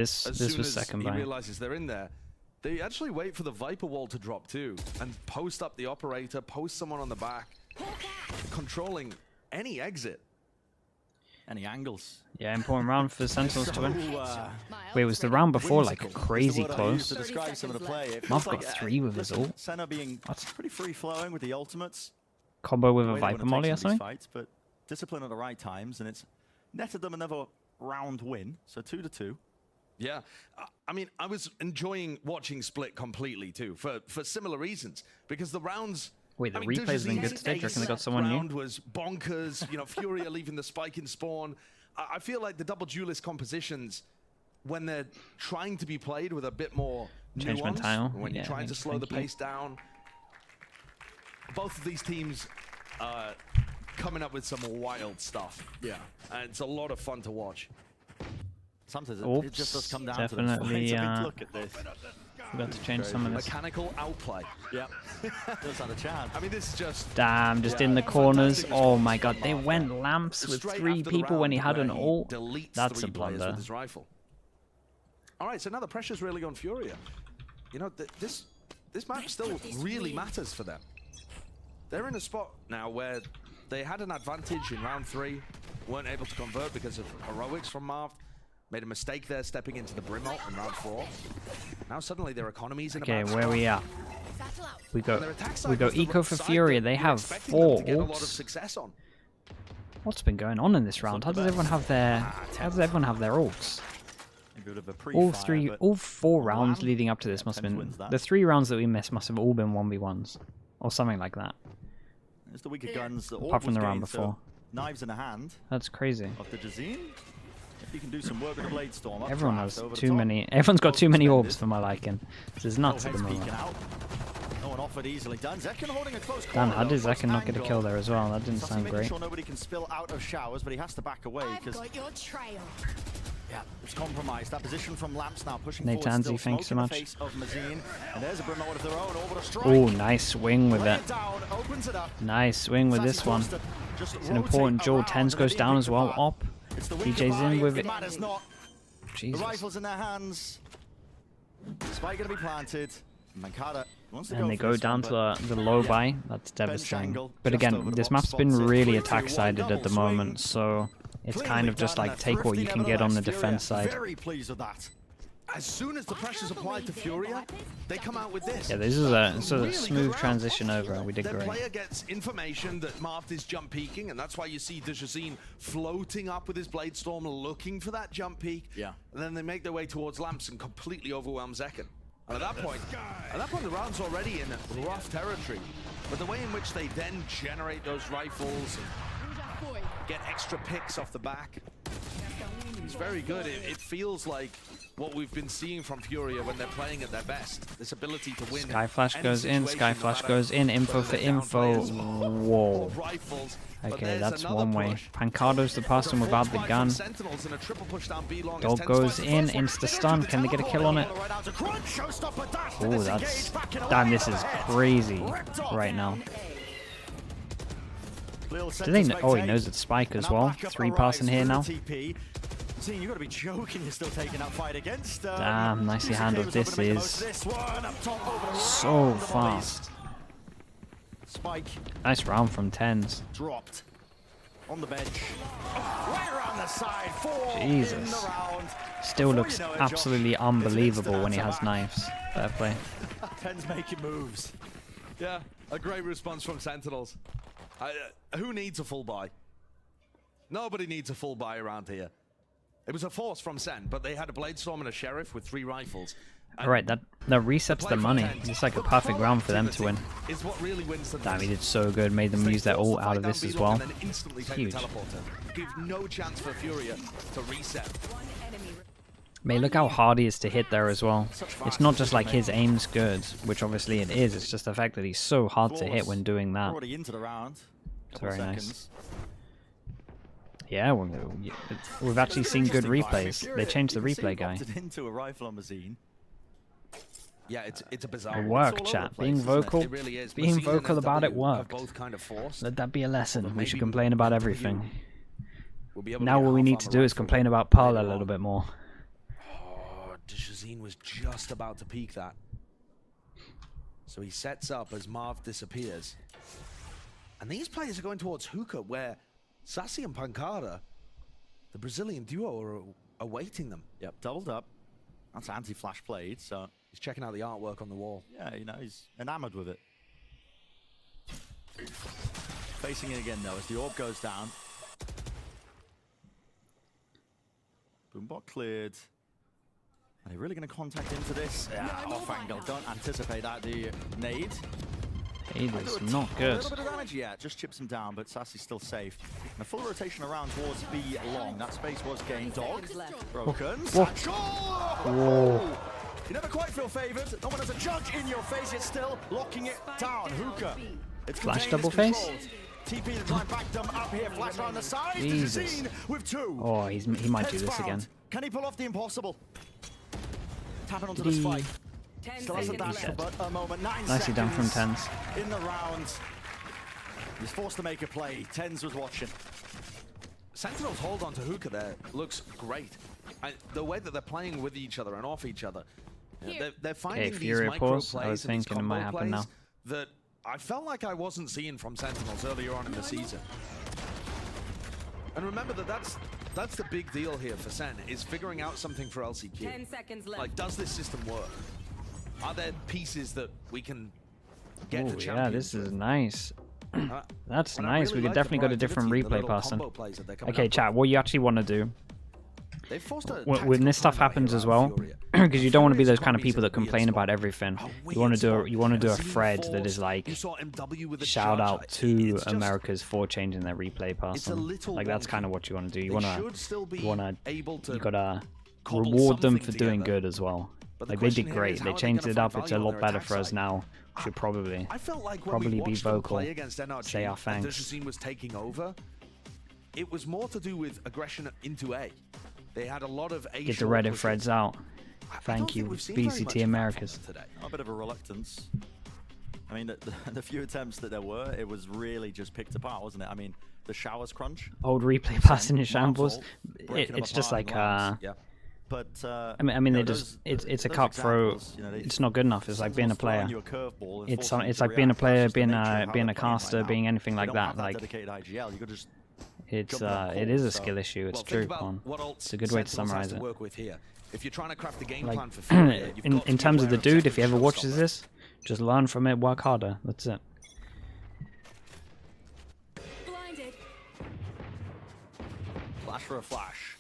This was second he buy. realizes they're in there, they actually wait for the Viper wall to drop too, and post up the operator, post someone on the back, controlling any exit. Any angles. Yeah, important round for Sentinels to win. Wait, was the round before like crazy close? Marv got 3 with his ult. Senna being pretty free flowing with the ultimates. Combo with a Viper Molly or something? Fights, but discipline at the right times, and it's netted them another round win. So 2-2. Yeah, I mean, I was enjoying watching Split completely too, for similar reasons, because the rounds. Wait, the replay's been good today. Do you reckon they got someone new? Round was bonkers. You know, Furia leaving the spike in spawn. I feel like the double duelist compositions, when they're trying to be played with a bit more nuance, when you're trying to slow the pace down, both of these teams are coming up with some wild stuff. Yeah, and it's a lot of fun to watch. Sometimes it just does come down definitely, to this. Look at this. Forgot to change some of this. Mechanical outplay. Yeah. Does have a chance. I mean, this is just... Damn, just in the corners. Oh my god, they went lamps with 3 people when he had an ult. That's a blunder. All right, so now the pressure's really on Furia. You know, this map still really matters for them. They're in a spot now where they had an advantage in round 3, weren't able to convert because of heroics from Marv. Made a mistake there stepping into the Brim ult in round 4. Now suddenly their economy's in a bad spot. Where we at? We go eco for Furia. They have 4 ults. What's been going on in this round? How does everyone have their ults? All 4 rounds leading up to this must have been the 3 rounds that we missed must have all been 1v1s or something like that. It's the weaker guns. Apart from the round before. Knives in the hand. That's crazy. Of the Jazeen. You can do some work with a blade storm. Everyone has too many. Everyone's got too many orbs for my liking. This is nuts at the moment. No one offered easily done. Zekken holding a close Dan, how did Zekken not get a kill there as well? That didn't sound great. Sure nobody can spill out of showers, but he has to back away because yeah, it's compromised. That position from Lamps now pushing forward. Natanzi, thanks so much. And there's a Brim of their own over a strike. Oh, nice swing with it. Nice swing with this one. It's an important duel. Tens goes down as well. Op. DJ's in with it. Jesus. The rifles in their hands. Spike gonna be planted. Mankata wants to and they go down to the low buy. That's devastating. But again, this map's been really attack-sided at the moment, so it's kind of just like take what you can get on the defense side. Very pleased with that. As soon as the pressure's applied to Furia, they come out with this. Yeah, this is a sort of smooth transition over. We did great. great. The player gets information that Marv is jump peeking, and that's why you see Dejazine floating up with his Blade Storm, looking for that jump peek. Yeah. And then they make their way towards Lamps and completely overwhelm Zekken. And at that point, the round's already in rough territory. But the way in which they then generate those rifles and get extra picks off the back is very good. It feels like what we've been seeing from Furia when they're playing at their best. This ability to win. Skyflash goes in, Skyflash goes in, info for info. Whoa. Okay, that's one way. Pancado's the person without the gun. Dog goes in, insta stun. Can they get a kill on it? Oh, that's... Damn, this is crazy right now. Do they know? Oh, he knows it's Spike as well. 3 passing here now. You gotta be joking, you're still taking that fight against damn, nicely handled. This is so fast. Spike. Nice round from Tens. Dropped on the bench. Right around the side. 4 Jesus. in the round. Still looks absolutely unbelievable when he has knives. Fair play. Tens making moves. Yeah, a great response from Sentinels. Who needs a full buy? Nobody needs a full buy around here. It was a force from Sen, but they had a Blade Storm and a Sheriff with 3 rifles. Alright, that resets the money. It's like a perfect round for them to win. Damn, he did so good. Made them use their ult out of this as well. Huge. Give no chance for Furia to reset. Mate, look how hard he is to hit there as well. It's not just like his aim's good, which obviously it is. It's just the fact that he's so hard to hit when doing that. It's very nice. Yeah, we've actually seen good replays. They changed the replay guy. Yeah, it's a bizarre. It worked, chat. Being vocal, being vocal about it worked. Let that be a lesson. We should complain about everything. Now what we need to do is complain about Pearl a little bit more. Digizine was just about to peek that. So he sets up as Marv disappears. And these players are going towards Hookah, where Sassy and Pancada, the Brazilian duo, are awaiting them. Yep, doubled up. That's anti-flash played, so... He's checking out the artwork on the wall. Yeah, you know, he's enamored with it. Facing it again, though, as the orb goes down. Boombot cleared. Are they really going to contact into this? Yeah, off angle. Don't anticipate that. The nade. It is not good. A little bit of damage, yeah. Just chips him down, but Sassy's still safe. And a full rotation around towards B long. That space was gained. Dog. Broken. Whoa. You never quite feel favored. No one has a judge in your face. It's still locking it down. Hookah. It's Flash double face? TP to try and back them up here. Flash around the side. Jesus. With 2. Oh, he might do this again. Can he pull off the impossible? Tapping onto the spike. Still has a dash for but a moment. 9 Nicely done from Tens. In the round. He's forced to make a play. Tens was watching. Sentinel's hold on to Hookah there looks great. The way that they're playing with each other and off each other. They're finding these Furia micro pause. plays I was and these thinking it might combo happen plays now. that I felt like I wasn't seeing from Sentinels earlier on in the season. And remember that that's the big deal here for Sen, is figuring out something for LCQ. 10 seconds left. Like, does this system work? Are there pieces that we can get the Oh, champion? yeah, this is nice. That's and I nice. really We like could the definitely go to different variety, the replay little person. combo plays that they're coming Okay, up chat, what you actually want to do They forced a when tactical this stuff combat happens here as out well, of Furia. because you don't want to be Furia's those kind of got me people to that a weird complain spot. about everything. A You want weird to spot. do a Scene thread that Force, is like you saw MW with a shout judge. out Like, to it's just- Americas for changing their replay It's a person. little Like that's wonky. kind of what you want to do. You They want should still be to able to you gotta cobble reward them something for doing together. good as well. But the Like they question did here great. is, They how are they changed gonna it up. find It's a value on lot their better attack for us side? now. Should probably I felt like when probably we be watched them vocal, play against NRG, say our and thanks. Digizine was taking over. It was more to do with aggression into A. They had a lot of A. Get the short Reddit pushes. threads out. I don't Thank think you, we've seen very much BCT of that Americas. from today. A bit of a reluctance. I mean, the few attempts that there were, it was really just picked apart, wasn't it? I mean, the showers crunch. Old replay pass in your shambles. Breaking them It's just apart like in rounds. Yeah. But I mean, you know, they just it's a those cut throw. examples, you know, It's not good enough. It's like being a player. You a curveball and It's forcing you it's to like being a react. player, That's just the being nature of a how being they're a playing caster, right now. being anything They like don't that. have that Like dedicated IGL. You could just it's jump on it is a calls, so- skill issue. It's Well, true, think about Con. what else It's a good way to Sentinels has summarize it. work with here. If you're trying to craft the game Like plan for Furia, you've got to in be terms of the aware dude, if he ever second watches showstopper. this, just learn from it. Work harder. That's it. Blinded. flash for a flash.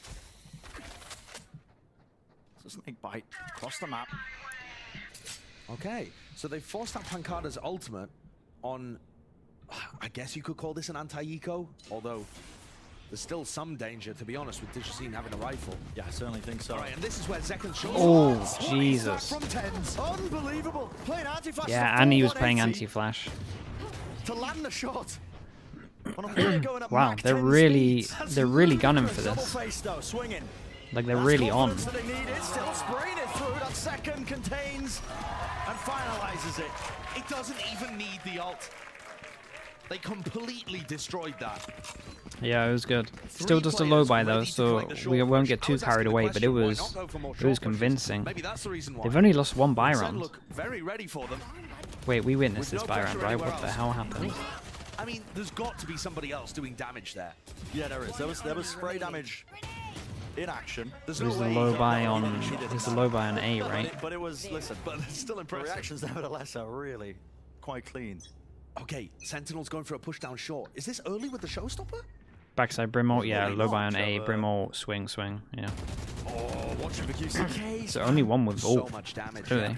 So snake bite across the map. Okay, so they forced out Pancada's ultimate on, I guess you could call this an anti-eco, although there's still some danger, to be honest, with Digizine having a rifle. Yeah, I certainly think so. All right, and this is where Zekken shows Oh, up. Jesus. From Tens. Unbelievable. Playing anti-flash. Yeah, and he was playing anti-flash. To land the shot. Going at Wow, Mach they're 10 really speeds. they're really gunning for Double this. face though, swinging. Like they're That's really on. confidence that they needed, still spraying it through. That second contains and finalizes it. It doesn't even need the ult. They completely destroyed that. Yeah, it was good. Still just a low buy though, so we won't get too carried away. But it was convincing. Maybe that's the reason why. They've only lost one buy Sen round. look very ready for them. Wait, we witnessed With this no buy round, pressure right? anywhere What the else. hell happened? I mean, there's got to be somebody else doing damage there. Yeah, there is. There was spray damage in action. There's It was no the way low you don't buy know on. anything she did It in was the that. low buy on A, right? But it was, listen, But it's still the impressive. reactions nevertheless are really quite clean. Okay, Sentinel's going for a push down short. Is this early with the showstopper? Backside Brimall, yeah, Really low buy not, on A. so, Brimall, swing, yeah. Oh, watching for QCK. So only one with So ult. much damage. Really?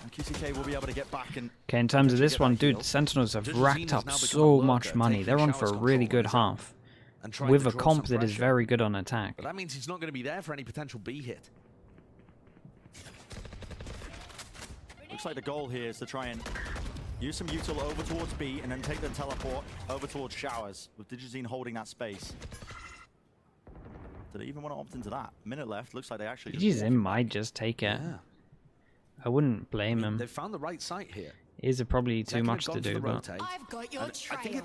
And QCK will be able to get back and Okay, in terms of this get one, that dude, kill. Sentinels have Digizine racked has up now become a so lurker, much money. taking They're on for a Shower's really control good on his own half. And trying With to a draw comp some that is pressure. very good on attack. But that means he's not going to be there for any potential B hit. looks like the goal here is to try and use some util over towards B and then take the teleport over towards Showers with Digizine holding that space. Do they even want to opt into that? Minute left. Looks like they actually just Digizine might just take it. Yeah. I wouldn't blame him. They've found the right site here. Is it probably too Zekken much have to gone for do, the but rotate. I've got your And trail.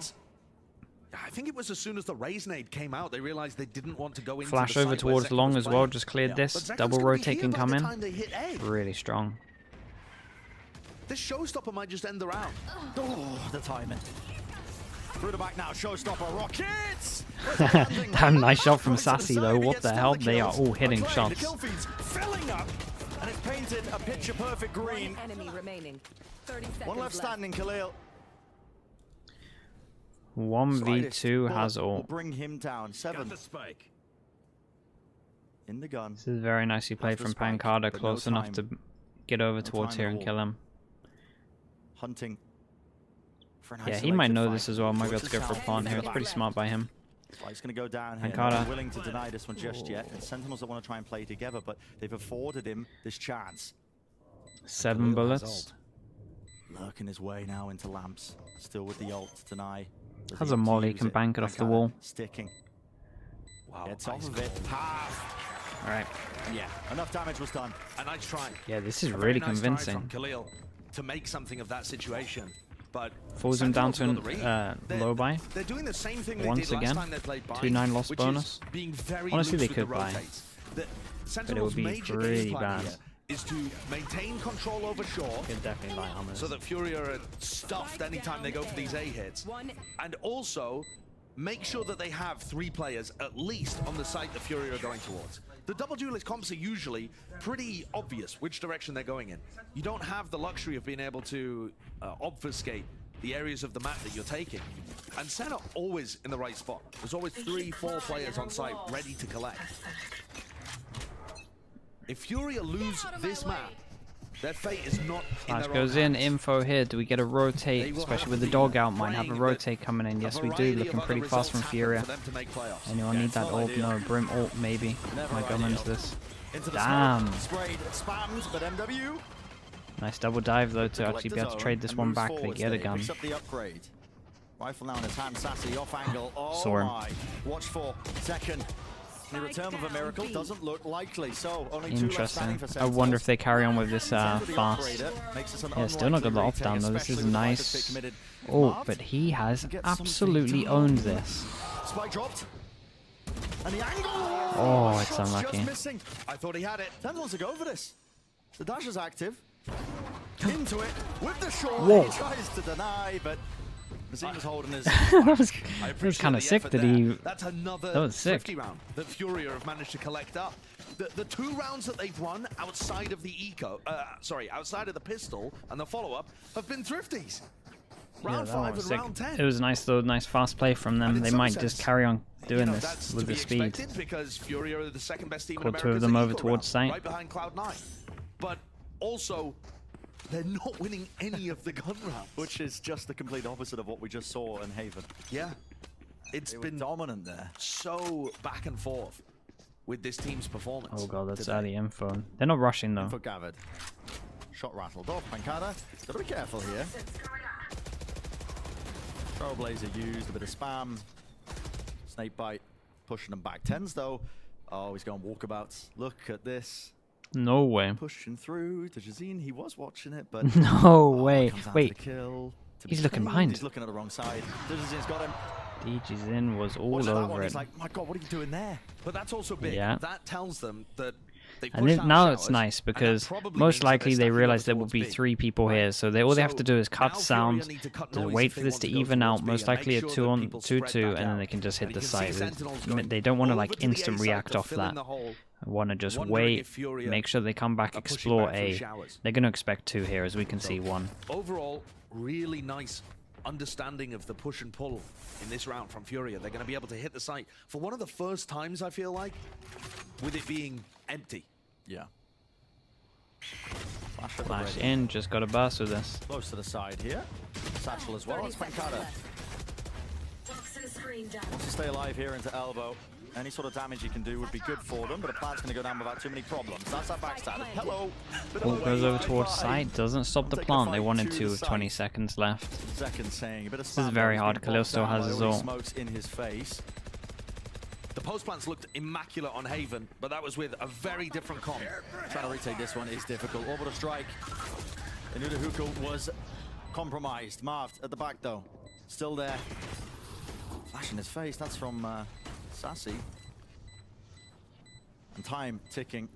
I think it was as soon as the Raise nade came out, they realized they didn't want to go into Flash the over site where towards Zekken long was as well. playing. Just cleared Yeah. this. But Zekken's Double gonna be rotate here can by come the in. time they hit A. Really strong. This showstopper might just end the round. Oh, the timing. Through the back now, showstopper rockets! Damn, nice shot from Sassy though. What the hell? They are all hitting The shots. kill feed's filling up, and it's painted a picture perfect green. One enemy remaining. 30 seconds One left standing, Khalil. 1v2 has Will all. bring him down. 7 in the gun. This is very nicely played the from spike, Pancada, but close no enough to time. get over No towards time here at and all. kill him. Hunting. For an Yeah, he might isolated know fight. this as well. Might be able to go for a Forces plant here. down. It's pretty smart by him. Fight's going to go down here. Pancada. Not willing to deny this one just yet. And Sentinels that want to try and play together, but they've afforded him this chance. 7 bullets. Lurking his way now into lamps. Still with the ult to deny. Does Has he a want to molly, use can it? bank it off the Pancada wall. Sticking. Wow, Gets nice off of it. call. Half. Alright. Yeah, enough damage was done. A nice try. Yeah, this is A very really nice try convincing. from Khalil to make something of that situation. But Falls him down Sentinels to got an the read. low buy. They're doing the same thing they Once did again. last time they played Bind, 2-9 loss which bonus. is being very Honestly, loose they with the could buy. rotates. The Sentinels' be major pretty game plan bad. here is to maintain control over short Could definitely buy armors. so that Furia are stuffed anytime they go for these A hits. One. And also, make sure that they have 3 players at least on the site that Furia are going towards. The double duelist comps are usually pretty obvious which direction they're going in. You don't have the luxury of being able to obfuscate the areas of the map that you're taking. And Sen are always in the right spot. There's always 3, 4 players on site ready to collect. If Furia lose this map, their fate is not in Flash their goes own in, hands. info here. Do we get a They rotate? will Especially have with the the dog out, might have a praying rotate coming in. A Yes, we do. variety Looking of pretty other fast from results happen Furia. for them to make playoffs. Anyone Yeah, need it's that not ult? ideal. No, Brim ult maybe. Never Might go ideal. into this. Into the Damn. smoke. Sprayed, spammed, but MW. Nice double dive though to collect actually the be able to zone trade this and one moves back. They forwards get a there. gun. Picks up the upgrade. Rifle now in his hand, Sassy off angle. Oh Saw him. my. Watch for second. The return of a miracle doesn't look likely, so only 2 left standing Interesting. for I wonder Sentinels. if they carry on with this Into the fast. upgrader, makes this an Yeah, still not got the unlikely off down retake, though. This is especially with the hyper nice. fit committed. Oh, Marv but he has gets something absolutely done. owned this. Spike dropped. And the angle! Oh, it's Shot's unlucky. Just missing. I thought he had it. Sentinels to go for this. The dash is active. Into it with the short. Whoa. He tries to deny, but Nazim was holding his. that was I that was appreciate kind of the sick effort that there. he. That's another that was sick. Thrifty round that Furia have managed to collect up. The 2 rounds that they've won outside of the outside of the pistol and the follow-up have been Thrifties. Yeah, Round that 5 one and was sick. round 10. It was nice though, nice fast play from them. And in They some might sense, just carry on doing that's this to with be the speed. expected because Furia are the second best team in Caught America. 2 of them over towards site. right behind Cloud9. But also, they're not winning any of the gun rounds. Which is just the complete opposite of what we just saw in Haven. Yeah, it's They were been dominant there. so back and forth with this team's performance. Oh god, that's today. early info. They're not rushing though. Info gathered. Shot rattled off. Pancada. Gotta be careful here. Trailblazer used a bit of spam. Snake bite pushing them back. Tens though. Oh, he's going walkabouts. Look at this. No way. Pushing through to Jazine. He was watching it, but No oh, way. it comes down to Wait, the kill. To he's be looking claimed. behind. He's looking at the wrong side. Jazine's got him. DG Zin was all Watch that over one. it. He's like, my God, what are you doing there? But that's also big. Yeah. That tells them that they And pushed then, out now showers, it's nice and that because probably means most that likely they're they stacking realize over there will towards be B. 3 people here, so all they have to do is cut now Furia sounds need to cut to noise wait if for they this want to go even out. towards B Most and make likely a sure 2 that on people 2 spread 2, back and then out. they can just hit And the you can see site. Sentinels going They don't want to over like to the instant A site react to off fill in that. the hole, Want to just wondering if wait, Furia make sure they come back, are pushing explore back through A. showers. They're going to expect 2 here, as we can see 1. Overall, really nice understanding of the push and pull in this round from Furia. They're going to be able to hit the site for one of the first times, I feel like, with it being empty. Yeah. Flash, at the Flash ready. in, just got a burst with this. Close to the side here. Satchel as well. 30 It's seconds Pancada. left. Wants to stay alive here into elbow. Any sort of damage he can do would be good for them, but a plant's going to go down without too many problems. That's that backstab. Hello. Bit of All a goes wave over towards goodbye. site, doesn't stop the Take the plant. They fight wanted to 2 the with 20 site. seconds left. Second saying a bit of This is spam, very though. hard. He's being Khalil bogged still down has by his all ult. these smokes in his face. The post plants looked immaculate on Haven, but that was with a very different comp. Trying to retake this one is difficult. Orbital strike. Inuda Huko was compromised. Marved at the back though. Still there. Flash in his face. That's from Sassy. And time ticking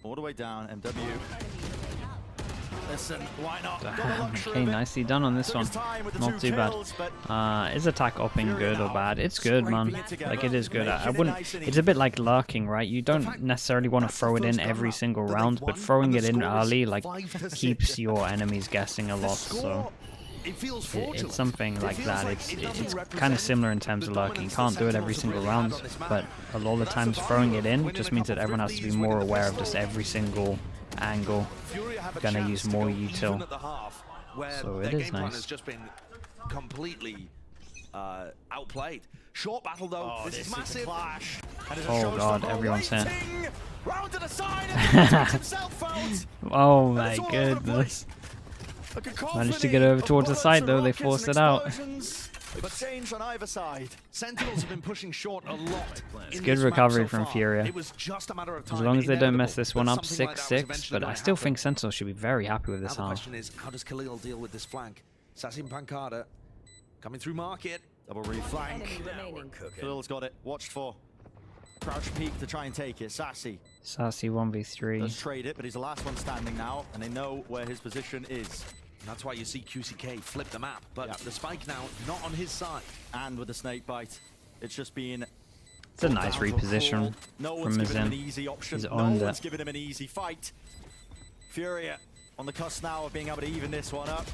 all the way down. MW. Listen, why not? Okay, nicely done on this one. Not too bad. Is attack upping good or bad? It's good, man. Like, it is good. I wouldn't. It's a bit like lurking, right? You don't necessarily want to throw it in every single round, but throwing it in early like keeps your enemies guessing a lot. So it's something like that. It's kind of similar in terms of lurking. You can't do it every single round, but a lot of the times throwing it in just means that everyone has to be more aware of just every single angle. Gonna use more util, so it is nice. Has just been completely outplayed. Short battle though. Oh, this is massive. Clash. Oh god, everyone's here. Oh my goodness. Managed to get over towards the side though. They forced it out. But change on either side. Sentinels have been pushing short a lot. It's good recovery from Furia. It was just a matter of time. As long as they don't mess this one up, 6-6. But I still think Sentinels should be very happy with this half. The question is, how does Khalil deal with this flank? Sassy and Pancada coming through market. Double reflank. Khalil's got it. Watched for. Crouch peek to try and take it. Sassy 1v3. Does trade it, but he's the last one standing now, and they know where his position is. That's why you see QCK flip the map, but the spike now not on his side. And with the snake bite, it's just been... It's a nice reposition from his end. He's owned it. Giving him an easy fight. Furia on the cusp now of being able to even this one up.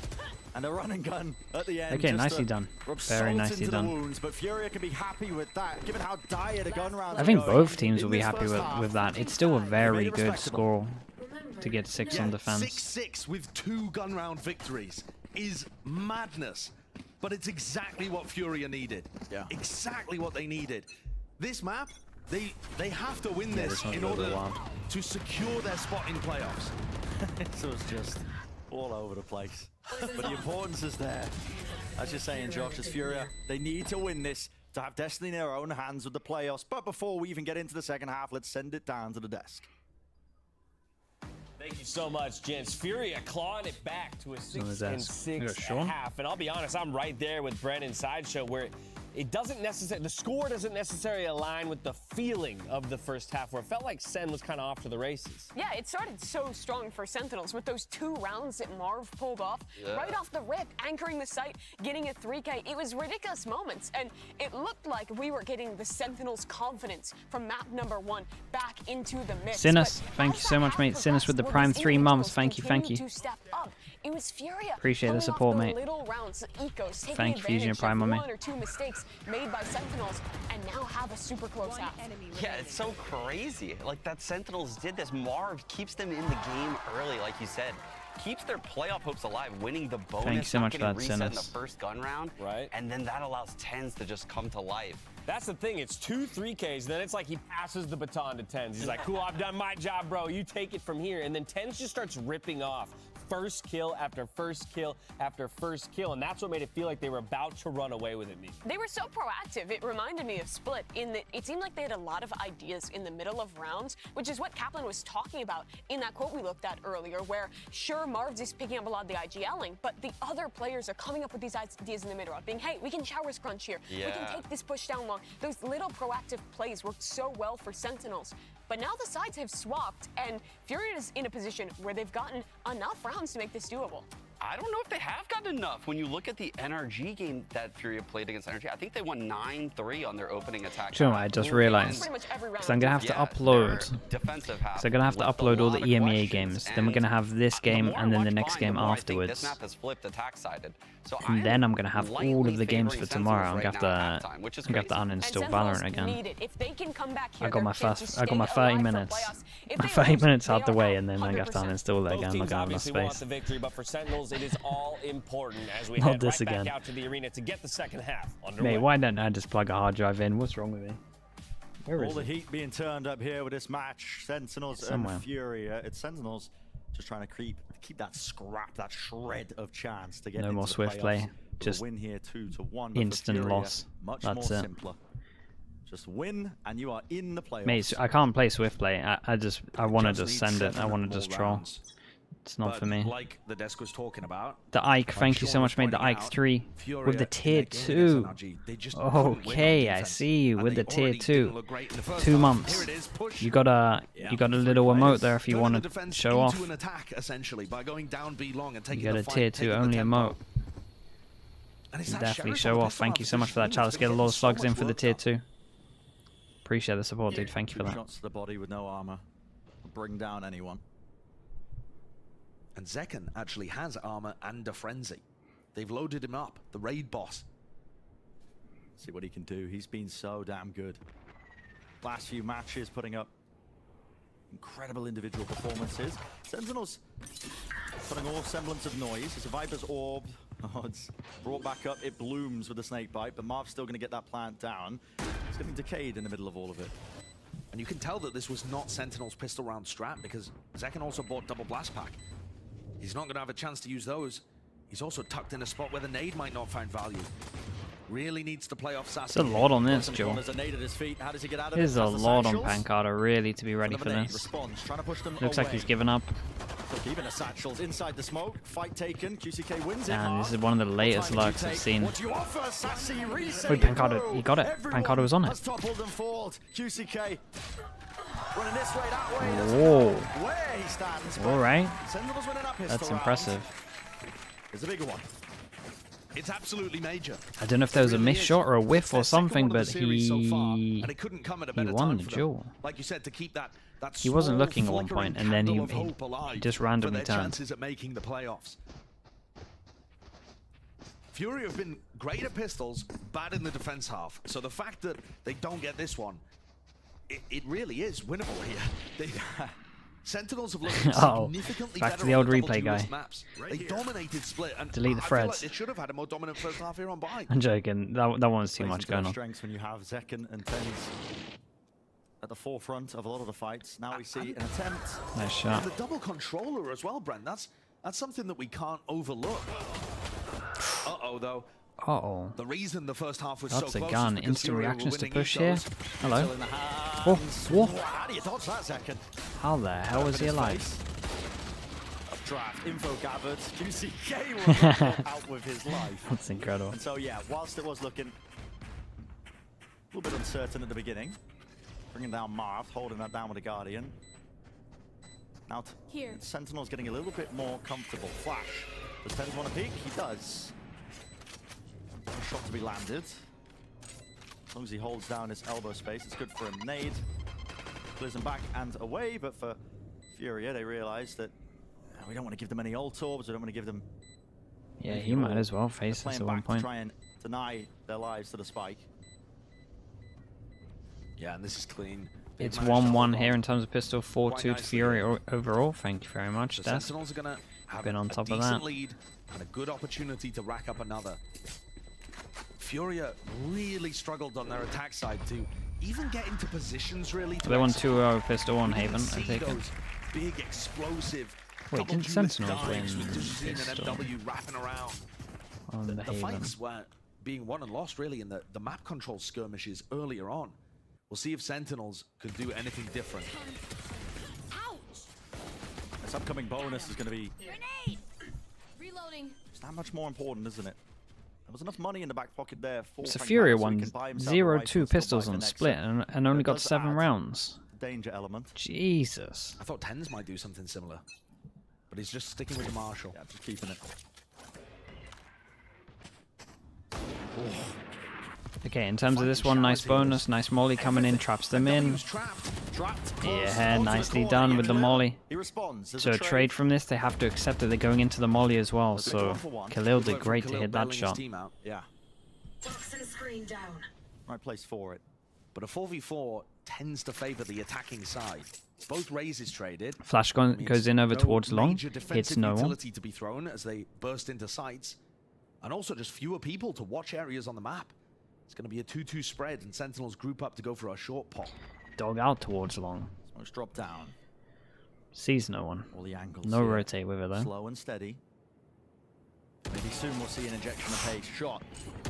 And a run and gun at the end. Okay, nicely done. Very nicely done. Wounds, but Furia can be happy with that, given how dire the gun rounds I think both teams will be happy with that. It's still a very good score to get 6 on defense. 6-6 with 2 gun round victories is madness, but it's exactly what Furia needed. Yeah, exactly what they needed. This map, they have to win this in order to secure their spot in playoffs. This was just all over the place, but the importance is there. As you're saying, Josh, as Furia, they need to win this to have destiny in their own hands with the playoffs. But before we even get into the second half, let's send it down to the desk. Thank you so much, gents. Furia clawing it back to a 6-6 half. And I'll be honest, I'm right there with Brandon's Sideshow, where it doesn't necessarily, the score doesn't necessarily align with the feeling of the first half, where it felt like Sen was kind of off to the races. Yeah, it started so strong for Sentinels with those 2 rounds that Marv pulled off right off the rip, anchoring the site, getting a 3K. It was ridiculous moments, and it looked like we were getting the Sentinels' confidence from map number 1 back into the mix. Sinus, thank you so much, mate. Sinus with the prime 3 months. Thank you, thank you. It was Furia. Appreciate the support, mate. Thank you, Fusion Prime, on me. 1 or 2 mistakes made by Sentinels, and now have a super close half. Yeah, it's so crazy. Like, that Sentinels did this. Marv keeps them in the game early, like you said. Keeps their playoff hopes alive, winning the bonus. Thanks so much for that, reset in the Sinus. first gun round. Right. And then that allows Tens to just come to life. That's the thing, it's 2 3Ks, then it's like he passes the baton to Tens. He's like, cool, I've done my job, bro, you take it from here. And then Tens just starts ripping off first kill after first kill after first kill, and that's what made it feel like they were about to run away with it. They were so proactive. It reminded me of Split in that it seemed like they had a lot of ideas in the middle of rounds, which is what Kaplan was talking about in that quote we looked at earlier, where sure, Marv's is picking up a lot of the IGLing, but the other players are coming up with these ideas in the mid round, being, hey, we can shower scrunch here. We can take this push down long. Those little proactive plays worked so well for Sentinels. But now the sides have swapped, and Furia is in a position where they've gotten enough rounds to make this doable. I don't know if they have gotten enough. When you look at the NRG game that Furia played against NRG, I think they won 9-3 on their opening attack. Sure, I just realized. Because I'm going to have to upload. Defensive half. So I'm going to have to upload all the EMEA games. Then we're going to have this game and then the next game afterwards. This map has flipped attack-sided. So And then I'm going to have all of the games for tomorrow. I'm going to have to uninstall Valorant again. I got my 30 minutes. My 30 minutes out the way, and then I'm going to have to uninstall it again. I'm not going to have enough space. The victory, but for Sentinels, it is all important as we Not head this right again. back out to the arena to get the second half underway. Mate, why don't I just plug a hard drive in? What's wrong with me? Where All is the it? heat being turned up here with this match. Sentinels Somewhere. and Furia. It's Sentinels just trying to keep that scrap, that shred of chance to get No into more the swift playoffs. play. With a Just win here 2-1. but for instant Furia, loss. Much That's more it. simpler. Just win and you are in the playoffs. Mate, I can't play swift play. I want to Just just need send it. I 7 want to more just troll. rounds. It's not but for me. like the desk was talking about, The Ike, thank you so much, made the Ike 3 with the tier 2. Okay, I see you with the tier 2. 2 months. You got a little emote there if you want to show off. You got a tier 2 only emote. You definitely show off. Thank you so much for that, Chalice. Get a lot of slugs in for the tier 2. Appreciate the support, dude. Thank you for that. Shots to the body with no armor. Bring down anyone. And Zekken actually has armor and a frenzy. They've loaded him up, the raid boss. See what he can do. He's been so damn good. Last few matches putting up incredible individual performances. Sentinels putting all semblance of noise. It's a Viper's orb. Oh, it's brought back up. It blooms with the snake bite, but Marv's still going to get that plant down. It's getting decayed in the middle of all of it. And you can tell that this was not Sentinel's pistol round strat because Zekken also bought double blast pack. He's not going to have a chance to use those. He's also tucked in a spot where the nade might not find value. Really needs to play off Sassy. There's a lot on this, Joe. There's a lot on Pancada, really, to be ready for this. Looks like he's given up. Even a satchels inside the smoke. Fight taken. QCK wins it. And this is one of the latest lurks I've seen. What do you offer, Sassy? Wait, Pancada, he got it. Pancada was on it. QCK running this way, that way. Whoa. Where he stands. All right. That's That's impressive. There's a bigger one. It's absolutely major. I don't know if there was a miss shot or a whiff or something, but he won the duel. Like you said, to keep that he wasn't looking at one point, and then he just randomly turned. Chances at making the playoffs. Fury have been great at pistols, bad in the defense half. So the fact that they don't get this one, it really is winnable here. Sentinels have looked significantly back better to the old on replay guy. Maps. They dominated Split and Delete the threads. Like it should have had a more dominant first half here on buy. I'm joking. That one was too much going on. Strengths when you have Zekken and Tens at the forefront of a lot of the fights. Now we see an attempt. Nice shot. And the double controller as well, Brent. That's something that we can't overlook. Uh-oh, though. Uh-oh. The reason the first half was That's so a close gun. was Instant Furia reactions were to winning push here. ecos. Hello. Oh, whoa. How do you dodge that, Zekken? How the hell was he alive? Draft info gathered. QCK will out with his life. That's incredible. And so yeah, whilst it was looking a little bit uncertain at the beginning, bringing down Marv, holding that down with a Guardian. Now Sentinel's getting a little bit more comfortable. Flash. Does Tens want to peek? He does. Shot to be landed. As long as he holds down his elbow space, it's good for a nade. Clears him back and away, but for Furia, they realize that we don't want to give them any ult orbs, we don't want to give them... Yeah, he might as well face this at one point. Try and deny their lives to the spike. Yeah, and this is clean. It's 1-1 here in terms of pistol, 4-2 to Fury overall. Thank you very much, Des. Sentinels are going to have been on top of decent that. lead and a good opportunity to rack up another. Furia really struggled on their attack side to even get into positions really. They won 2-0 pistol on Haven, I take it. Big explosive. Wait, didn't Sentinels win pistol? pistol MW wrapping around. on the The Haven? fights were being won and lost really in the map control skirmishes earlier on. We'll see if Sentinels could do anything different. This upcoming bonus is going to be Reloading. just that much more important, isn't it? There was enough money in the back pocket there for So Pancada, Furia so he won can buy himself a rifle 0-2 and still pistols buy the on next split set. and only It got does 7 add rounds. Danger element. Jesus. I thought Tens might do something similar, but he's just sticking with the Marshall. Yeah, just keeping it. Okay, in terms of this one, nice bonus, nice molly coming in, traps them in. Yeah, nicely done with the molly. He responds. There's So a trade from this, they have to accept that they're going into the molly as well, so Khalil did great to hit that shot. Yeah, Screen down. Right place for it. but a 4v4 tends to favor the attacking side. Both raises traded. Flash goes in over towards long, major hits defensive no one. utility to be thrown as they burst into sites, and also just fewer people to watch areas on the map. It's going to be a 2-2 spread, and Sentinels group up to go for a short pop. Dog out towards long. Smokes drop down. Sees no one. All the angles. No here. rotate with it though. Slow and steady. Maybe soon we'll see an injection of pace. Shot.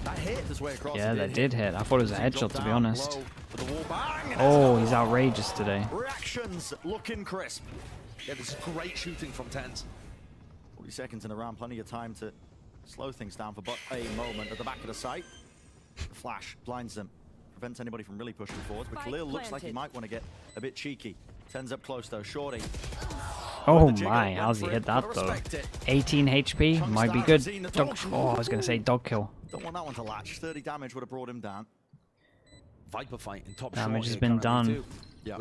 That hit his way across. Yeah, that did hit. I thought it was a headshot, to be honest. For the wall bang, and Oh, it's he's outrageous today. Reactions looking crisp. Yeah, this is great shooting from Tens. 40 seconds in a round, plenty of time to slow things down for but a moment at the back of the site. The flash blinds them, prevents anybody from really pushing forwards, but Khalil looks like he might want to get a bit cheeky. Tens up close though, Shorty. Oh my, how's he hit that though? 18 HP, might be good. Oh, I was going to say dog kill. Don't want that one to latch. 30 damage would have brought him down. Viper fight in top Damage has been done. Yeah,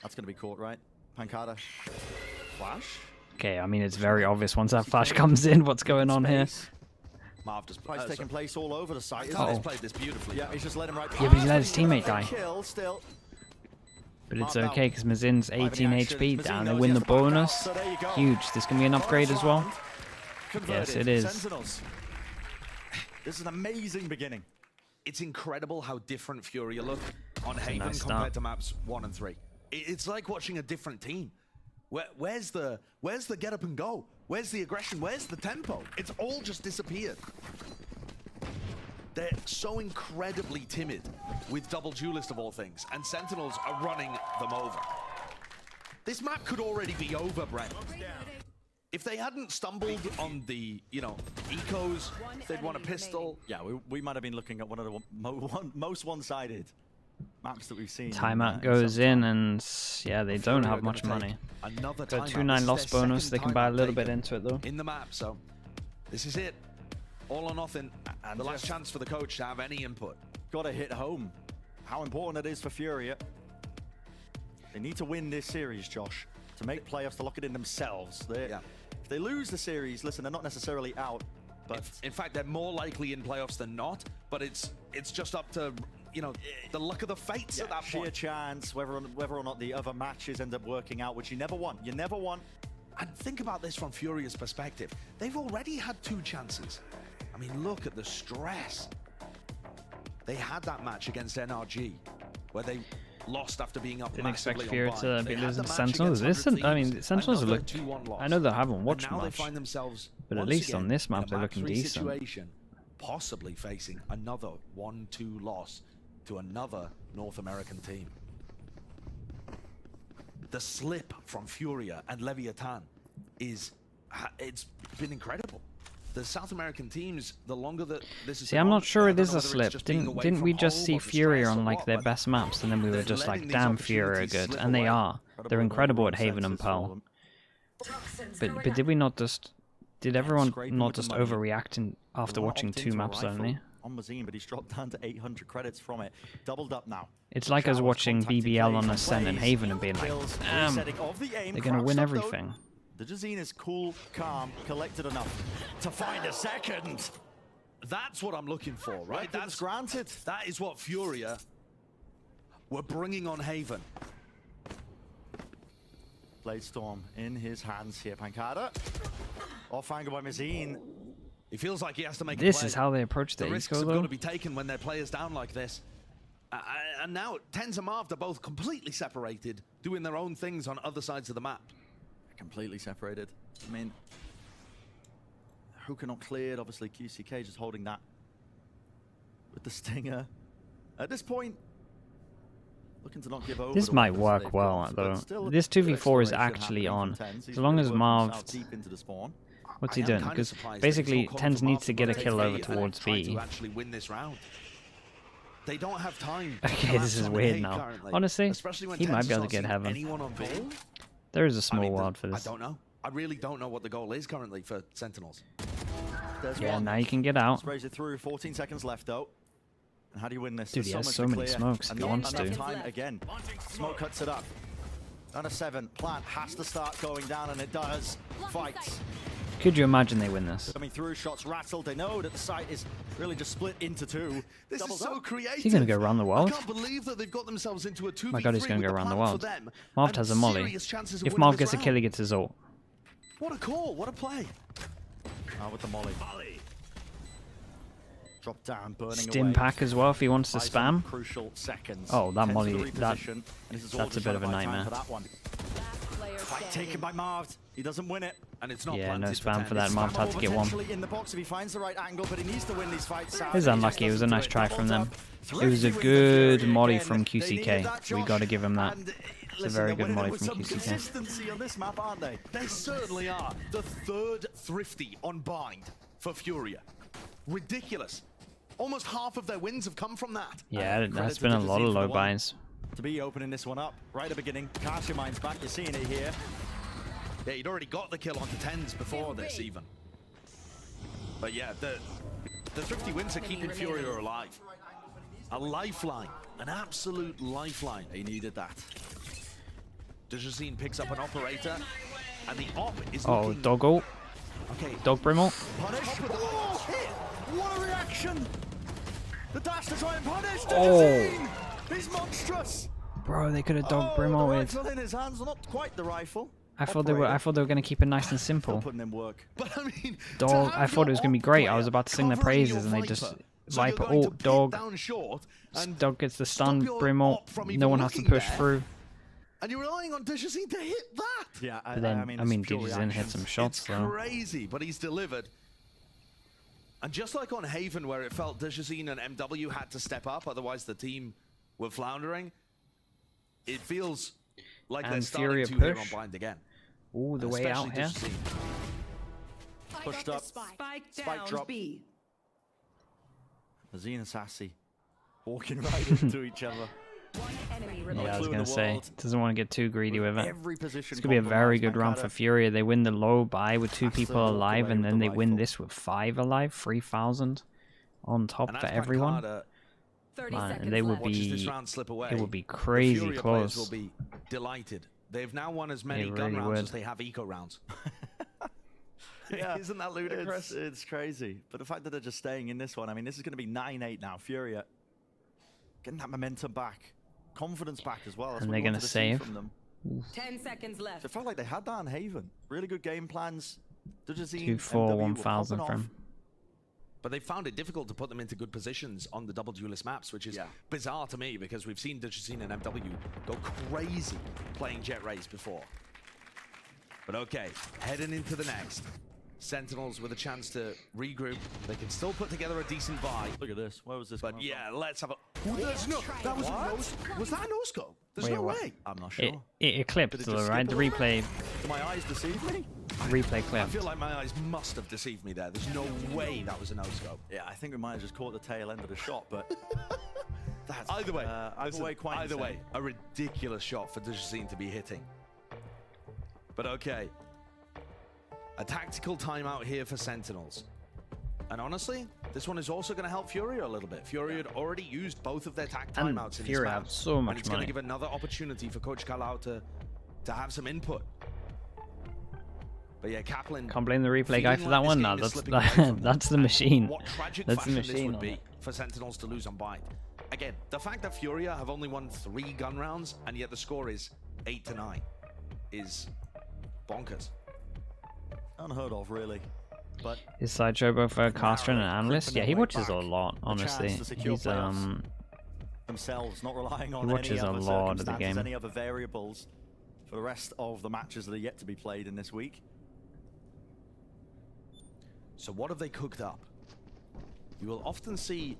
that's going to be caught, right? Pancada. Flash. Okay, I mean, it's very obvious once that flash comes in what's going on here. Marv just Fight's taking place all over the site, isn't He's it? played this beautifully. Yeah, he's just let him right Yeah, but he let his teammate die. Kill still. But it's okay because Mazin's 18 HP down. They win the bonus. Huge. This can be an upgrade as well. Yes, it is. This is an amazing beginning. It's incredible how different Furia look on Haven nice compared to maps 1 and 3. It's like watching a different team. Where's the get up and go? Where's the aggression? Where's the tempo? It's all just disappeared. They're so incredibly timid with double duelist of all things, and Sentinels are running them over. This map could already be over, Brent. If they hadn't stumbled on the, ecos, if they'd won a pistol. Yeah, we might have been looking at one of the most one-sided maps that we've seen. Timeout goes in, and yeah, they don't have much money. Another Got 2-9 loss bonus. They can buy a little bit into it though. In the map, so this is it. All or nothing, and the last chance for the coach to have any input. Got to hit home how important it is for Furia. They need to win this series, Josh, to make playoffs, to lock it in themselves. If they lose the series, listen, they're not necessarily out, but in fact, they're more likely in playoffs than not. But it's just up to the luck of the fates at that sheer point. chance whether or not the other matches end up working out, which you never want. You never want. And think about this from Furia's perspective. They've already had 2 chances. I mean, look at the stress. They had that match against NRG, where they lost after being up. Didn't expect massively Furia on to buy. be They had losing the to match Sentinels. against 100 I mean, Thieves, Sentinels have another looked. 2-1 loss. I know they haven't watched And now much, they find themselves but at once least again on this in a map they're looking 3 decent. situation, possibly facing another 1-2 loss to another North American team. The slip from Furia and Leviathan it's been incredible. The South American teams, the longer that this is. See, I'm not sure it is a slip. Didn't we just see Furia on like their best maps, and then we were just like, damn, Furia are good, and they are. They're incredible at Haven and Pearl. But did we not just? Did everyone not just overreact after watching 2 maps only? On Mazin, but he's dropped down to 800 credits from it. Doubled up now. It's like us watching BBL on Ascent and Haven and being like, damn, they're gonna win everything. The Jazine is cool, calm, collected enough to find a second. That's what I'm looking for, right? That's granted. That is what Furia were bringing on Haven. Blade Storm in his hands here. Pancada. Off angle by Mazin. He feels like he has to make This a play. is how they approach the risks eco have got though. to be taken when their players down like this. And now Tens and Marv are both completely separated, doing their own things on other sides of the map. Completely separated. I mean, Hookah not cleared. Obviously, QCK just holding that with the Stinger. At this point, looking to not give over. This might work well though. This 2v4 is actually on. As long as Marv... What's he doing? Because basically, Tens needs to get a kill over towards B. They don't have time. Okay, this is weird now. Honestly, he might be able to get Heaven. There is a small world for this. I don't know. I really don't know what the goal is currently for Sentinels. Yeah, now you can get out. Sprays it through. 14 seconds left though. And how do you win this? Dude, he has so many smokes if he wants to. Time again. Smoke cuts it up. Down to 7. Plant has to start going down, and it does. Fights. Could you imagine they win this? Coming through, shots rattled. They know that the site is really just split into 2. This is so creative. Is he going to go around the world? I can't believe that they've got themselves into a 2v3. My god, he's going to go around the world. Marv has a molly. If Marv Marv gets a kill, he gets his ult. What a call, what a play. With the molly. Drop down, burning Stim away. pack as well if he wants to spam. Crucial seconds. Oh, that Tens molly, to the reposition, and this is all that's a just bit of a trying to buy time nightmare. for that one. Fight taken by Marv. He doesn't win it. And it's not Yeah, no planted spam for that. Tens. Marv had to get one. In the box if he finds the right angle, but he needs to win these fights out. It was unlucky. It was a nice try from them. It was a good molly from QCK. We got to give him that. It's a very good molly with from some QCK. consistency on this map, aren't they? They certainly are. The third Thrifty on bind for Furia. Ridiculous. Almost half of their wins have come from that. Yeah, Credit that's to been a Digizine lot of for the low one. buys. To be opening this one up right at the beginning. Cast your minds back, you're seeing it here. Yeah, he'd already got the kill onto 10s before this even. But yeah, the Thrifty wins are keeping Furia alive. A lifeline, an absolute lifeline. He needed that. Digizine picks up an operator, and the op is Oh, looking... dog ult. Okay, Dog Brimmel. Punish. Oh, hit. What a reaction. The dash to try and punish. Oh. Digizine. He's monstrous. Bro, they could have dog The Brimmel with. rifle in his hands, well, not quite the rifle. I thought they were gonna keep it nice and Still simple. putting in work. but I mean... Dog, I thought it was gonna be great. I was about to sing their praises, and they just Viper ult, dog. Dog gets the stun, Brimmel. No one has to push through. And you're relying on Digizine to hit that. Yeah, But then, I mean, it's pure Digizine hit reaction. some shots It's though. crazy, but he's delivered. And just like on Haven, where it felt Digizine and MW had to step up, otherwise the team were floundering, it feels like they're And starting Furia to here on push. blind again. Ooh, the way out Especially here. Digizine. Pushed up. Spike Spike down drop. B. Azine and Sassy walking right into each other. One enemy remaining. Yeah, I was clue in gonna the say, world. doesn't want to get too greedy with it. Every position It's gonna be a very compromised. good run for Mankata Furia. They win the low buy with 2 has to people walk alive, away and with then the they win rifle. this with 5 alive, 3,000 on top And for that's everyone. Pancada. 30 Man, seconds and they would left. Watches this be round slip away. it would be The crazy Furia players close. will be delighted. They've now won as many They gun really rounds would. as they have eco rounds. Yeah, Isn't that ludicrous? It's crazy. But the fact that they're just staying in this one, I mean, this is going to be 9-8 now. Furia getting that momentum back, confidence back as well. That's And what they're we gonna wanted to see save. from them. 10 seconds So left. it felt like they had that on Haven. Really good game plans. Digizine, 2, 4, MW were 1,000 popping from. off. But they found it difficult to put them into good positions on the double duelist maps, which is bizarre to me because we've seen Digizine and MW go crazy playing Jet Rays before. But okay, heading into the next. Sentinels with a chance to regroup. They can still put together a decent buy. Look at this. Where was this? But coming yeah, let's have a... Ooh, there's no... That was a no... Was that a no-scope? There's Wait, no what? way. from? I'm not sure. It eclipsed Did it though, just right? skip The over? replay Did my eyes deceive me? replay I clipped. feel like my eyes must have deceived me there. There's no way that was a no-scope. Yeah, I think we might have just caught the tail end of the shot, but that's Either way, listen, quite either insane. way, a ridiculous shot for Digizine to be hitting. But okay, a tactical timeout here for Sentinels. And honestly, this one is also going to help Furia a little bit. Furia had already used both of their tac And timeouts in Furia this map. have so much and it's going money. to give another opportunity for Coach Kalau to have some input. But yeah, Kaplan... Can't blame the replay guy feeling for like that this one. game No, is that's slipping away from them. that's the And machine. What tragic That's the fashion this machine would on be it. for Sentinels to lose on bind. Again, the fact that Furia have only won 3 gun rounds and yet the score is 8-9 is bonkers. Unheard of, really. But Is Sideshow both a caster and an Narrow, analyst? creeping Yeah, their he way watches a back. lot, A honestly. chance to secure He's playoffs. themselves, not relying on watches any a other lot of the circumstances, game. any other variables for the rest of the matches that are yet to be played in this week. So what have they cooked up? You will often see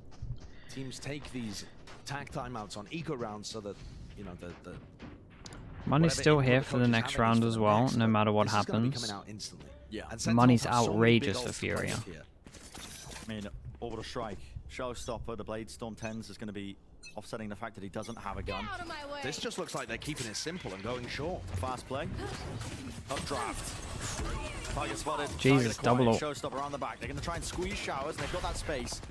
teams take these tag timeouts on eco rounds so that, you know, the Money's whatever still input here the for the coaches next have round is for as the well, next, no but matter what this is gonna be happens. coming out instantly. Yeah. And Sentinels Money's have so many outrageous big for ults to play Furia. with here. I mean, Orbital Strike, Showstopper, the Blade Storm 10s is going to be offsetting the fact that he doesn't have a gun. Out of my way. This just looks like they're keeping it simple and going short. Fast play. Updraft. Target spotted. Jesus, Target double acquired. ult. Showstopper on the back. They're going to try and squeeze Showers, and they've got that space.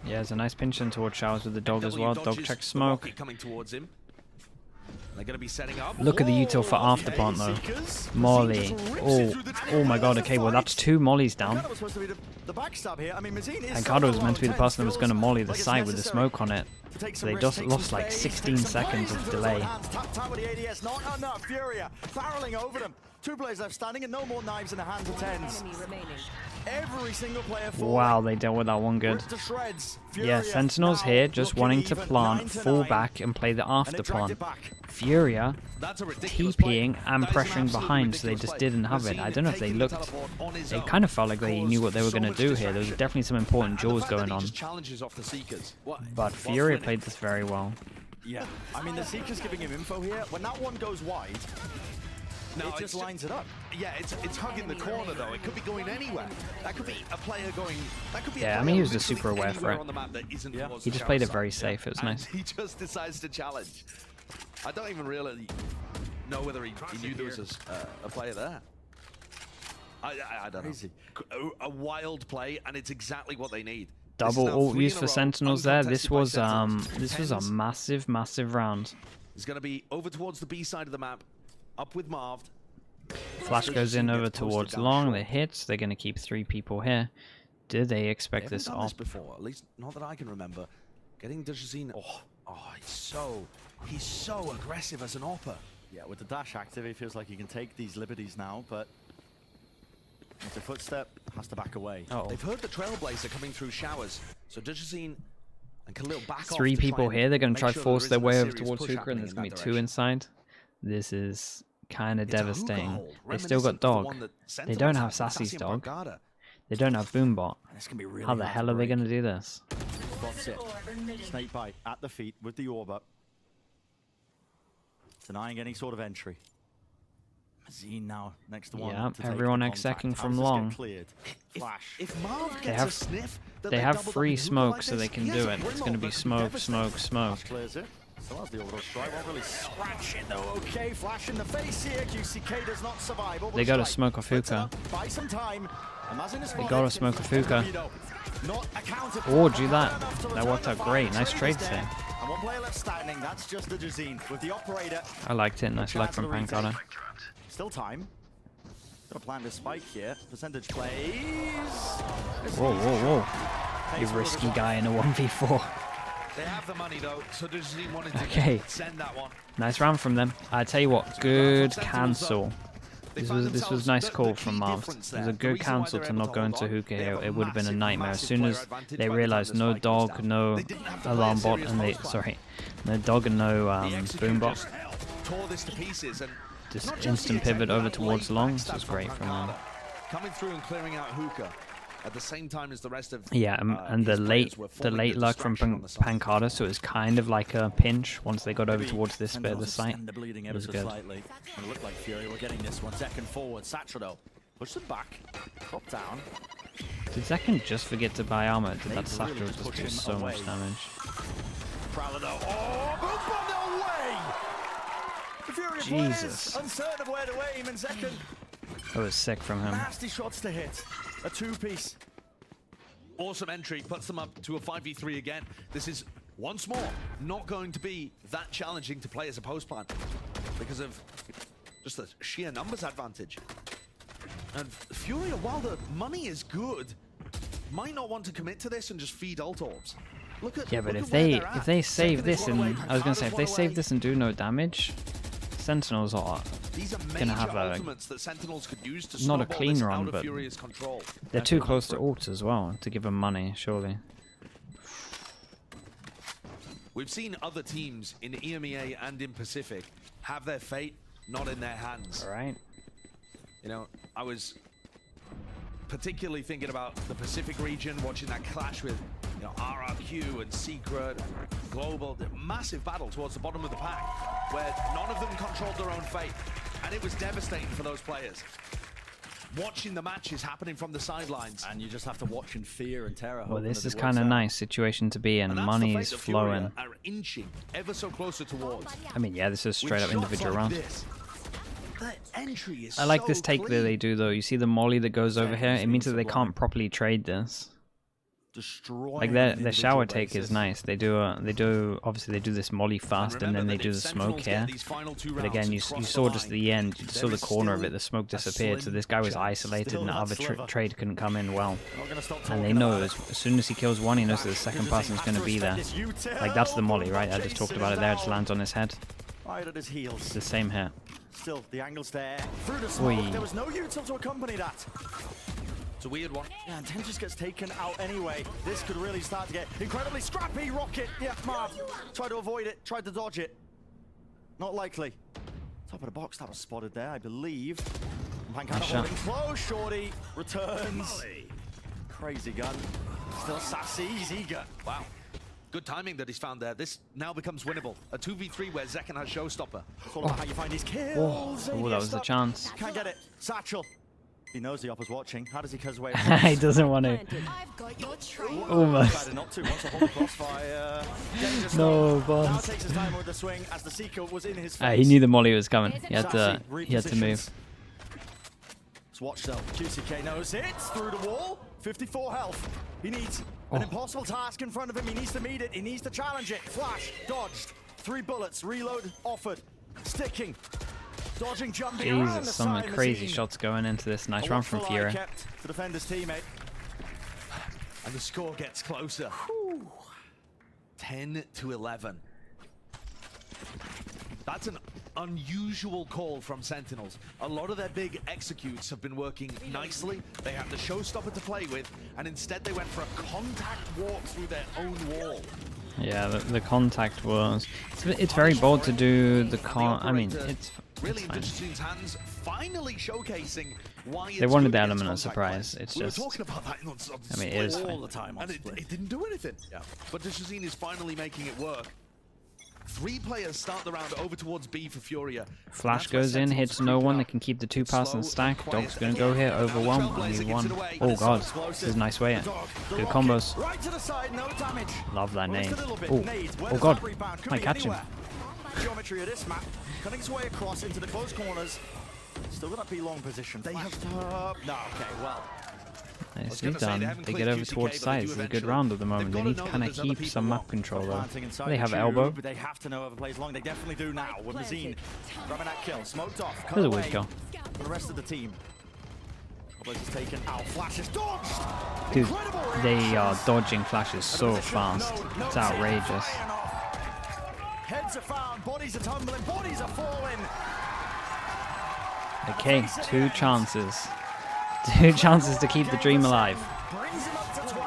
Yeah, there's a nice pinch in towards Showers with the dog as W well. Dog dodges check the smoke. rocket coming towards him. They're going to be setting up. Look at the util for after okay, plant though. Seekers. Molly. Seekers rips it Oh, through the oh my god, There's okay, the well that's fight. 2 mollies down. Pancada was supposed to be the backstab here. I mean, Mazine is Pancada was so meant to be the low, person that was going to feels molly the like it's site with the necessary smoke on it. to take So some they risks, just take lost some like space, 16 take some seconds plays of into his delay. own hands. Tap with the ADS, not enough. Furia barreling over them. 2 players left standing and no more knives in the hands of 10s. Enemy remaining. Every single player falling. Wow, they dealt with that one good. Ripped to shreds. Yeah, Furia Sentinels now here just looking wanting to even, plant, 9-9, fall back and play the and after they dragged plant. it back. Furia That's a ridiculous play. TPing and That is an pressuring absolutely behind, so they ridiculous just play. didn't have it. Mazine I don't know if they taking the looked. teleport on his It own kind of felt like they knew what they were caused going to so do much here. There was distraction. definitely some important And the jaws fact that going he on. just challenges off the Seekers. But whilst Furia winning. played this very well. Yeah. I mean, the Seeker's giving him info here. When that one goes wide, it just lines it up. Yeah, it's hugging the corner though. It could be going anywhere. That could be a player going. That could be. Yeah, a I mean, he was player just super literally aware for anywhere it. on the map that isn't towards He the just played it shower very side. safe. It was And nice. he just decides to challenge. I don't even really know whether he knew there was a player there. I don't know. A wild play, and it's exactly what they need. Double ult use for Sentinels there. This was a massive round. It's going to be over towards the B side of the map, up with Marv. Flash goes in over towards long. They hit. They're going to keep 3 people here. Did they expect this Done off? this before, at least not that I can remember. Getting Dejazine. He's so aggressive as an AWPer. Yeah, with the dash active, he feels like he can take these liberties now, but with the footstep, has to back away. Oh, They've heard the Trailblazer coming through showers, so Dejazine and Khalil back off. 3 to try people and here. They're going to make try to sure force there their isn't a way over serious towards push Hooker, happening and there's in going to that be 2 direction. inside. This is kind of It's a hookah devastating. hole, They still got reminiscent of the Dog. one that They don't have Sentinels had, Sassy's Sassy and Dog. Bargada. They don't have Boombot. This can be really How the hell are they going to do this? Spots it. Snake bite at the feet with the orb up. Denying any sort of entry. Mazine now next to one. Yeah, to take everyone the execing contact. How from does this get long. Cleared? Flash. If Marv They gets have- a sniff that They they're have doubled up free in hookah smoke, like so this, they can he has do a it. It's Brimble going to be that could smoke, devastate. smoke. Flash clears it. Still has the orbital strike. Won't really scratch it though. Okay, Flash in the face here. QCK does not survive. Orbital They got to strike. smoke off Puts it Hookah. up, buy some time. And Mazin is They spotted. got to smoke off Hookah. Not accounted for. Oh, do that. Enough to That return worked the out fire. great. Nice Trade is trades dead. there. And one player left standing. That's just the Jazine with the operator. I liked it. Nice luck from Pancada. Still time. Got to plan this spike here. Percentage plays. Whoa. You risky guy in a 1v4. They have the money though, so Dejazine wanted to Okay. send that one. Nice round from them. I tell you what, good cancel. This was nice call from Marv. It was a good cancel to not go into hookah here. It would have been a nightmare. As soon as they realized no dog, no alarm bot, and no dog and no boom bot, Tore this to pieces and just not instant the pivot attack, over but towards late long. backstab This was from great from them. Pancada. Coming through and clearing out hookah at the same time as the rest of Yeah, and the his late players were forming the luck from distraction on the side. Pancada, so it was kind of like a pinch once they got over towards this bit of the site. The bleeding It ever was so good. slightly. And it looked like Fury were getting this one. Second forward. Satchel though. Push them back. Drop down. Did Zekken just forget to buy armor? Did They that really Satchel just just push do him so much away. damage? Prowler though. Oh, boom, no way! The Fury Jesus. players uncertain of where to aim in second. That was sick from him. Nasty shots to hit. A two-piece. Awesome entry, puts them up to a 5v3 again. This is, once more, not going to be that challenging to play as a post plan because of just the sheer numbers advantage. And Furia, while the money is good, might not want to commit to this and just feed ult orbs. Look at Yeah, but look if at where they they're at. if they save Second is this one away, and I was gonna say if they Pancada's one save away. this and do no damage, Sentinels are These are gonna major have a ultimates that Sentinels could use to not a snowball clean this run, out of but Furia's control. they're too close to ult as well to give them money, surely. We've seen other teams in EMEA and in Pacific have their fate not in their hands. All right. You know, I was particularly thinking about the Pacific region, watching that clash with, you know, RRQ and Secret, Global, the massive battle towards the bottom of the pack, where none of them controlled their own fate, and it was devastating for those players. Watching the matches happening from the sidelines. And you just have to watch in fear and terror. Well, hoping this that is it kind works of out. nice situation to be in. And that's Money the is fate of Furia flowing. are inching ever so closer towards. I mean, yeah, this is straight up With shots individual like round. this, the entry is I like so this take that clean. they do though. You see the molly that goes over here? It means that they can't properly trade this. Destroying Like on their an individual shower take is basis. nice. They do obviously they do this molly fast and then they do the smoke here. But again, you saw just the end, you saw the corner of it, the smoke disappeared. So this guy was isolated and the other trade couldn't come in well. Not gonna stop And they talking know about as soon as he kills one, he knows that the second person's going to be there. Like that's the molly, right? I just talked about it there. It just lands on his head. Right at his heels. It's the same here. Still, the angle's there. Through the smoke, Oi. there was no util to accompany that. It's a weird one. Yeah, and 10 just gets taken out anyway. This could really start to get incredibly scrappy. Rocket, yeah, Marv. Tried to avoid it, tried to dodge it. Not likely. Top of the box, that was spotted there, I believe. Pancada Nice shot. holding close, Shorty returns. Crazy gun. Still sassy, he's eager. Wow. Good timing that he's found there. This now becomes winnable. A 2v3 where Zekken has Showstopper. It's all about how you find his kills. Oh, that was the chance. Can't get it. Satchel. He knows the opper's watching. How does he cuz away? He doesn't want to. I've got your trail. Almost. Decided not to. Wants to hold the crossfire. No, Now boss. takes his time with the swing as the Seeker was in his face. He knew the molly was coming. He had Sassy to move. repositions. Let's watch though. QCK knows it. Through the wall. 54 health. He needs an impossible task in front of him. He needs to meet it. He needs to challenge it. Flash. Dodged. 3 bullets. Reload offered. Sticking. Dodging, jumping around the Jesus, some side. crazy Mazine. shots going into this. Nice A run from watchful eye Furia. kept to defend his teammate. And the score gets closer. 10-11. That's an unusual call from Sentinels. A lot of their big executes have been working nicely. They have the Showstopper to play with, and instead they went for a contact walk through their own wall. Yeah, the contact was. It's very bold to do the I mean, it's Really in fine. Digizine's hands, finally showcasing why They it's wanted good the against element of contact surprise. play. It's We just. were talking about that on I mean, it is Split fine. All the time on and Split. it didn't do anything. Yeah. But Digizine is finally making it work. 3 players start the round over towards B for Furia. Flash That's where goes in, Sentinels hits no creep one. up. They can keep the 2 pass and Slow stack. and Dog's quiet. gonna go here, Now overwhelm, Trailblazer only gets 1. it away. Oh god, Explosive. this is a nice way in. The dog, the Good rocket, combos. Right to the side, no damage. Love that Well, just nade. a little bit. Oh, Nade. Where oh does god, that rebound? Could might be catch him. anywhere. Geometry of this map, cutting its way across into the close corners. Still got that B long position. They have to. No, okay, well. Nicely done. They get over towards side. This is a good round at the moment. They need to kind of keep some map control though. Planting inside They the have tube, elbow. but they have to know whoever plays long. They definitely do now. With Mazine grabbing that kill, smoked off. Cut There's a away weak kill. for the rest of the team. Blaze is taken out. Flashes dodged. Dude, Incredible they reaction. are dodging flashes so Position, fast. no It's save, outrageous. flying off. Heads are found, bodies are tumbling, bodies are falling. Okay, 2 chances. 2 chances to keep the dream alive. Brings him up to 12,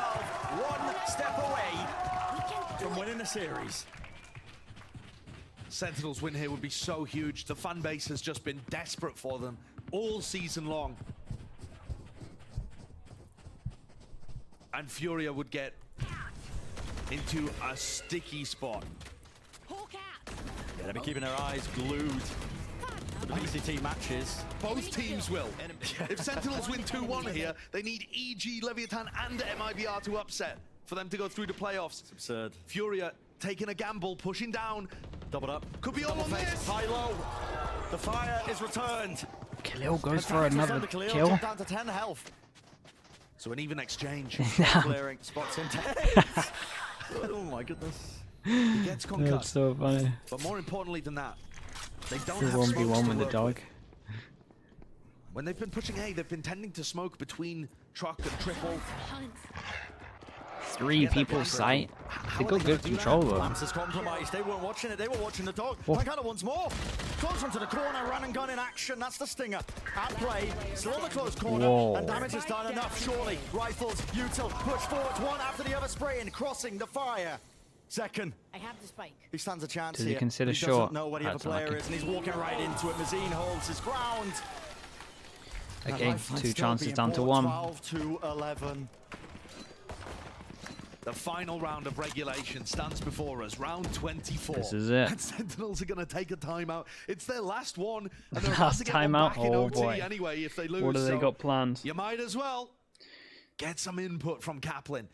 1 step away from winning the series. Sentinels win here would be so huge. The fan base has just been desperate for them all season long. And Furia would get into a sticky spot. Yeah, they'll be keeping their eyes glued to the PCT matches. Both teams will. If Sentinels win 2-1 here, they need EG, Leviathan, and MIBR to upset for them to go through the playoffs. It's absurd. Furia taking a gamble, pushing down. Doubled up. Could be all on this. High-low. The fire is returned. Khalil goes for Advantage another under Khalil, kill. dropped down to 10 health. So an even exchange. Clearing spots in 10. Oh my goodness. He gets That's concussed. so funny. But more importantly than that, they don't The have smokes 1v1 to with the work dog. with. When they've been pushing A, they've been tending to smoke between truck and triple. 3 people sight. They got good control though. Lamps is compromised. They weren't watching it. They were watching the dog. Pancada once more. Close onto the corner. Run and gun in action. That's the stinger. At play. Still in the close corner. Whoa. And damage is done enough. Surely. Rifles. Util. Push forward. One after the other. Spraying. Crossing the fire. Second. I have the spike. He stands a chance Does he here. consider he short? doesn't know where the other That's player unlucky. is, and he's walking right into it. Mazine holds his ground. Okay, That lifeline 2 still chances being down to bought, 1. 12 to 11. The final round of regulation stands before us, round 24. This is it. And Sentinels are going to take a timeout. It's their last one, and they're about Last to get one timeout? back in Oh, OT boy. anyway if they lose. What have they so got planned? You might as well get some input from Kaplan.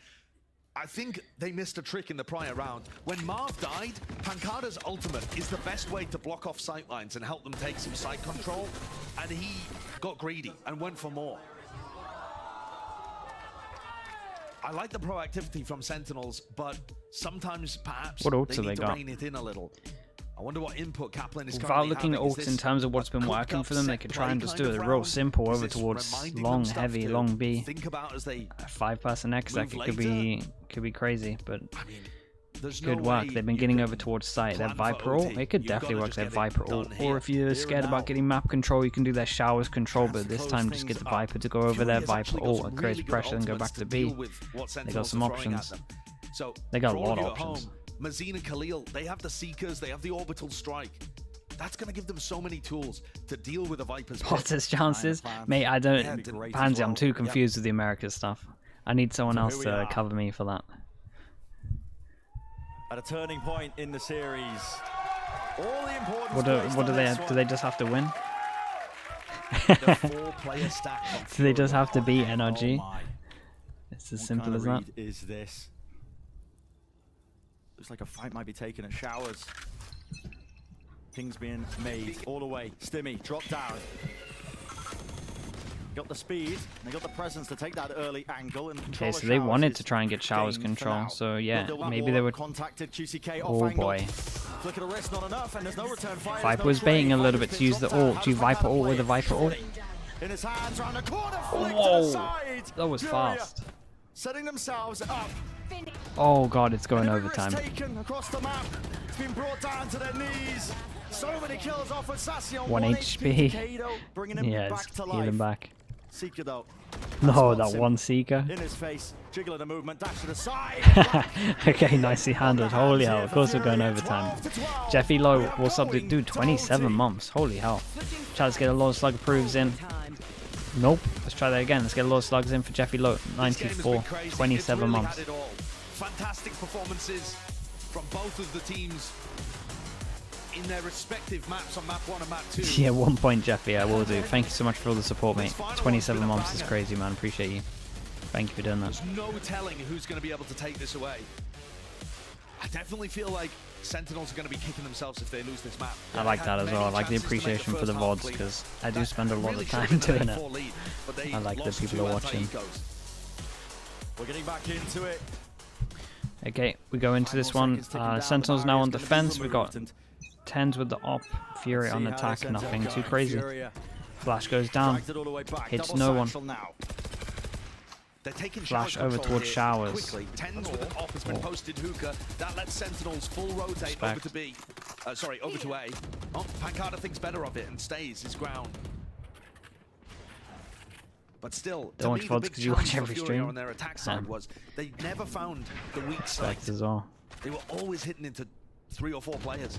I think they missed a trick in the prior round. When Marv died, Pancada's ultimate is the best way to block off sight lines and help them take some site control, and he got greedy and went for more. I like the proactivity from Sentinels, but sometimes perhaps What ults they have need they to got? rein it in a little. I wonder what input Kaplan is Without currently looking at having. Is ults in this terms of what's a been cooked working up for them, they set could try play and just kind do of it real round? simple Is over this towards reminding long, them stuff heavy, to long B. think about as they 5-person X, that move could be crazy, but I mean, there's no good work. way They've been you getting can over towards sight. Their plan for Viper ult, OT. it could You've definitely gotta work just their get it Viper done ult. here. Or if you're Here scared and about now. getting map control, you can do their showers control, Has but this closed time just get things the up. Viper to go over their Furia's Viper actually got ult. some It creates really good pressure and go ultimates back to deal B. with what They got Sentinels some are throwing at options. them. So They got a for all lot you of at home, options. Mazine and Khalil, they have the Seekers, they have the Orbital Strike. That's going to give them so many tools to deal with the Viper's pit. What's his chances? plan. Mate, I Yeah, don't... it'd be great as Pansy, I'm well. too Yep. confused with the America stuff. I need someone So else here we to are. cover me for that. At a turning point in the series. All the important What do they have? Do they just have to win? The 4-player stack from Do they just Furia have to beat are- NRG? Oh my. It's as What simple kind as of that. read is this? Looks like a fight might be taken at Showers. Pings being made all the way. Stimmy, drop down. Got the speed, and they got the presence to take that early angle and control. Okay, so the they Showers wanted is to try and get Showers gained for control. now. So yeah, Build that maybe wall they up, would. contacted QCK off Oh angle. boy. Flick of the wrist, not enough, and there's no return fire. Viper was baiting a little bit to use the ult. Do you Viper ult with a Viper ult? In his hands, round the corner, flick to Whoa, the side. that was Furia fast. setting themselves up. Oh god, it's going Every risk overtime. taken across the map. It's been brought down to their knees. So many kills off of Sassy on 1 HP. Kado, bringing him Yeah, back it's to heal life. him back. Seeker though. No, spots that him one Seeker. in his face, jiggling the movement, dash to the side. Okay, nicely handled. Holy hell, of course we're going overtime. Jeffy Low, what's up, dude? Dude, 27 months. Holy hell. Try to get a lot of slug approves in. Nope. Let's try that again. Let's get a lot of slugs in for Jeffy Low. This game has been 94. crazy. It's 27 really months. had it all. Fantastic performances from both of the teams in their respective maps on map 1 and map 2. Yeah, 1 point, Jeffy. I will do. Thank you so much for all the support, mate. This final one's 27 been a months is banger. crazy, man. Appreciate you. Thank you for doing that. There's no telling who's going to be able to take this away. I definitely feel like Sentinels are going to be kicking themselves if they lose this map. I like that as well. I like the appreciation for the VODs because I do spend a lot of time doing it. I like that people are watching. We're getting back into it. Okay, we go into this one. Sentinels now on defense. We've got 10s with the op. Fury on attack. Nothing too crazy. Flash goes down. Hits no one. They're taking Flash shower over control towards here Showers. Quickly. 10s with an op has been posted hookah. That lets Sentinels full rotate over to B. Sorry, over to A. Oh, Pancada thinks better of it and stays his ground. But still, Don't watch VODs because you watch every stream. on their attack side was they never found the weak side. Respect as well. They were always hitting into 3 or 4 players.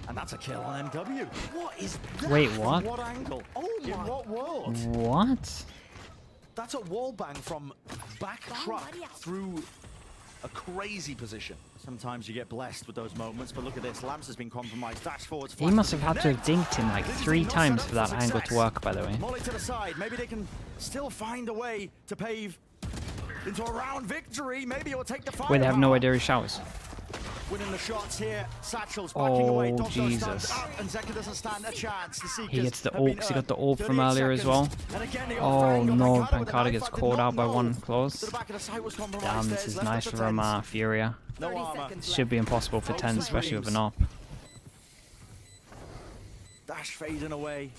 And that's a kill on MW. What is that? Wait, From what? what angle? Oh my. In what world? What? That's a wall bang from back truck through a crazy position. Sometimes you get blessed with those moments, but look at this. Lamps has been compromised. Dash forwards. He must have had to have dinked him like 3 times for that angle to work, by the way. Molly to the side. Maybe they can still find a way to pave into a round victory. Maybe it will take the fight. Wait, they have no idea he showers. Winning the shots here. Satchel's backing away. Oh, Doggo stands Jesus. up, and Zeka doesn't stand a chance. The Seekers He gets the have ult been because he got the earned. orb from 38 earlier as well. seconds. And again, they got Oh Frank on no, Pancada with a Pancada knife gets out, did caught not out by know. one To close. the back of the side was compromised. Damn, this There's is left nice for the from tens. Furia. No 30 armor. seconds Should be impossible for 10s, especially with an op. Dash fading away.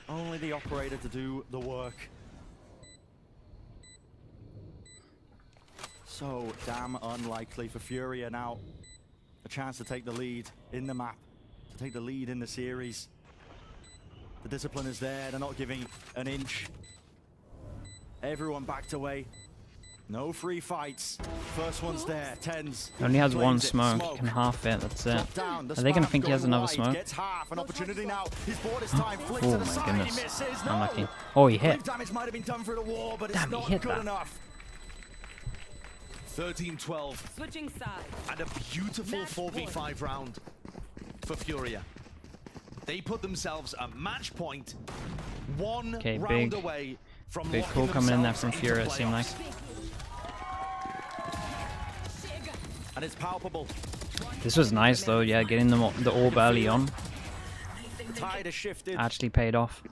Only the operator to do the work. So damn unlikely for Furia now. A chance to take the lead in the map, to take the lead in the series. The discipline is there, they're not giving an inch. Everyone backed away. No free fights. First one's there, 10s. He only has Claims one it. smoke, can half it, that's it. Drop down, the Are they going to spam think he has going another wide, smoke? Gets half, an opportunity now. He's bought his time, flick to Oh the my side, goodness. he misses. No. Unlucky. Oh, he I believe hit. damage might have been done through the wall, but Damn, it's he not hit good that. enough. 13-12 Switching sides. and a beautiful Match 4v5 round for Furia. They put themselves at match point, one Okay, round big- away from Big locking call coming in there themselves from into Furia, it seemed like. playoffs. And it's palpable. This was nice though, yeah, getting the orb early on The tide has shifted, actually paid off.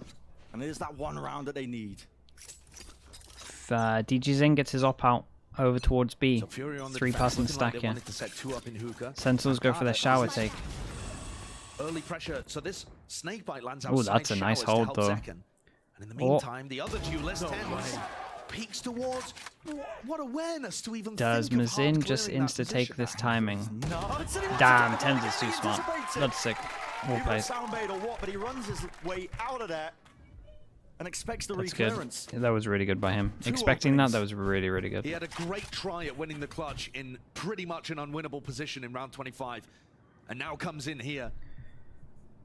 and it is that one round that they need. If DG Zing gets his op out over towards B, So Furia on the 3-person defense, looking like stack they here. wanted to set 2 up in hookah. Sentinels go for their shower take. Early pressure, so this snake bite lands Ooh, outside that's a nice Showers to hold, help though. Zekken. And in the meantime, the other duelist, 10s, peeks towards. What awareness to even Does think of hard Mazin just clearing that insta-take position. this timing? No, Damn, 10s is too smart. That's sick. Well Either a played. soundbait or what, but he runs his way out of there and expects the That's good. reclearance. That was really good by him. Two Expecting that, openings. that was really, really He good. had a great try at winning the clutch in pretty much an unwinnable position in round 25. And now comes in here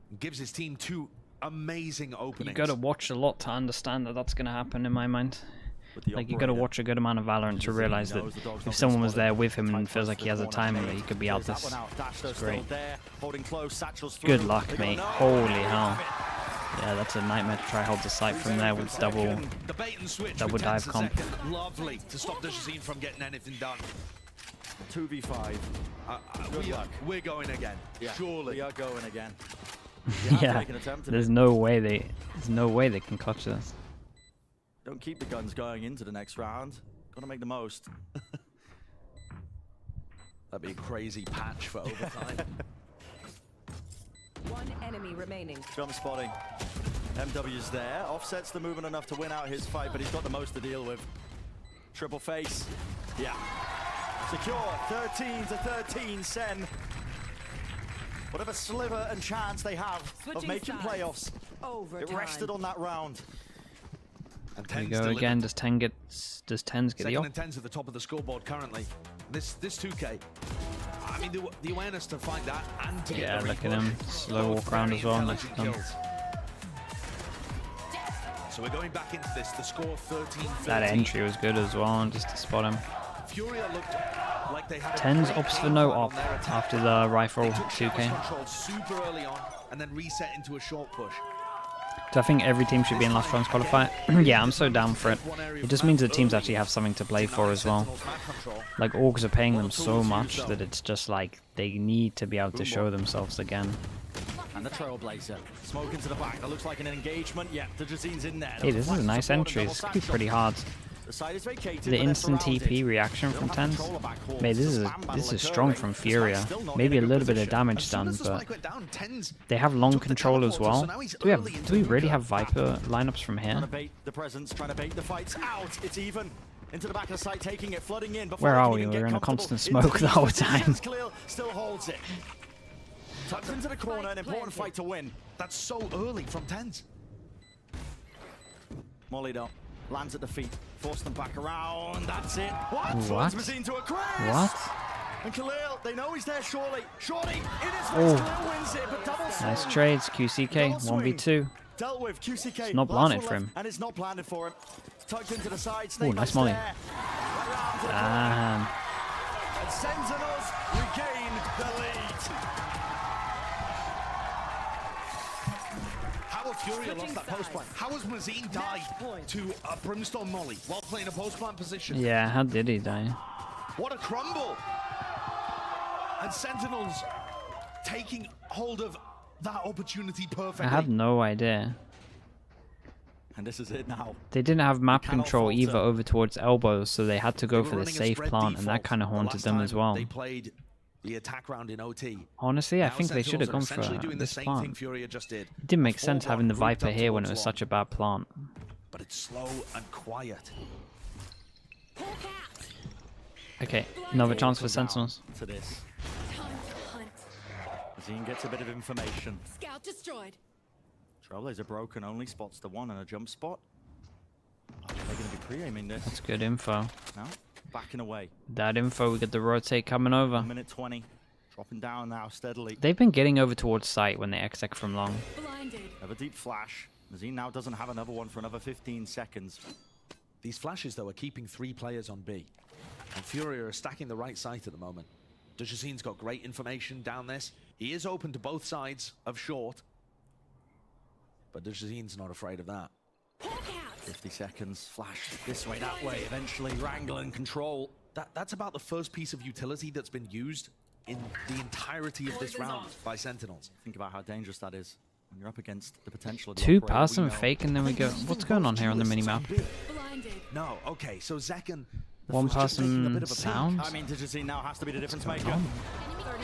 and gives his team 2 amazing openings. You gotta watch a lot to understand that that's gonna happen in my mind. Like, you gotta watch a good amount of Valorant to realize that if someone was there with him and feels like he has a timer, he could be out this. It's great. Good luck, mate. Holy hell. Yeah, that's a nightmare to try hold the site from there with double dive comp. Lovely to stop Dejazine from getting anything done. 2v5. We're going again. Yeah, surely. We are going again. Yeah, there's no way they can clutch this. Don't keep the guns going into the next round. Gotta make the most. That'd be a crazy patch for overtime. One enemy remaining. Jump spotting. MW's there. Offset's the movement enough to win out his fight, but he's got the most to deal with. Triple face. Yeah. Secure. 13 to 13. Sen. Whatever sliver and chance they have of making playoffs, it rested on that round. And There we go again. Does 10s get the Second op? and 10's at the top of the scoreboard currently. This 2K. I mean, the awareness to find that and to get the Look at him. Slow walk around as well. Nice done. So we're going back into this. The score 13-13. That entry was good as well, just to spot him. Furia looked like they had 10s opts for no op after the rifle 2K. control super early on and then reset into a short push. So I think every team should be in last round's qualifier. Yeah, I'm so down for it. It just means that teams actually have something to play for as well. Like, orgs are paying them so much that it's just like they need to be able to show themselves again. And the Trailblazer. Smoke into the back. That looks like an engagement. Yeah, the Jazine's in there. Hey, this is a nice entry. This could be pretty hard. The side is vacated, The instant TP reaction from 10s. Mate, this is strong from Furia. Maybe a little bit of damage done, but they have long control as well. Do we really have Viper lineups from here? Trying to bait the presence, trying to bait the fights out. It's even. Into the back of the site, taking it, flooding in. Where are we? We're in a constant smoke the whole time. Still holds it. Tucks into the corner, an important fight to win. That's so early from 10s. Mollied up, lands at the feet, force them back around. That's it. What? To a crash. What? And Khalil, they know he's there. Surely, it is. Oh. Khalil wins it, but double swing. Nice trades. QCK 1v2. Dealt with QCK. It's not planted for him. And it's not planted for him. Tucked into the side. Oh, nice molly. And Sentinels regain the lead. How have Furia lost that post plant? How has Mazine died to a Brimstone Molly while playing a post plant position? Yeah, how did he die? What a crumble! And Sentinels taking hold of that opportunity perfectly. I have no idea. And this is it now. They didn't have map control either over towards elbows, so they had to go for the safe plant, and that kind of haunted them as well. They played the attack round in OT. Honestly, I think they should have gone for this plant. It didn't make sense having the Viper here when it was such a bad plant. But it's slow and quiet. Okay, another chance for Sentinels. To this. Zine gets a bit of information. Scout destroyed. Trailblazer broken, only spots the one and a jump spot. Oh, they're going to be pre-aiming this. That's good info. Now, backing away. That info, we get the rotate coming over. 1 minute 20. Dropping down now steadily. They've been getting over towards site when they exec from long. Blinded. Have a deep flash. Zine now doesn't have another one for another 15 seconds. These flashes, though, are keeping 3 players on B. And Furia are stacking the right site at the moment. Dejazine has got great information down this. He is open to both sides of short. But Dejazine's not afraid of that. 50 seconds, flash this way, that way, eventually wrangle and control. That's about the first piece of utility that's been used in the entirety of this round by Sentinels. Think about how dangerous that is when you're up against the potential of the 2-person fake, and then we go. What's going on here on the minimap? No, okay, so Zekken. 1-person sound? I mean, Dejazine now has to be the difference maker.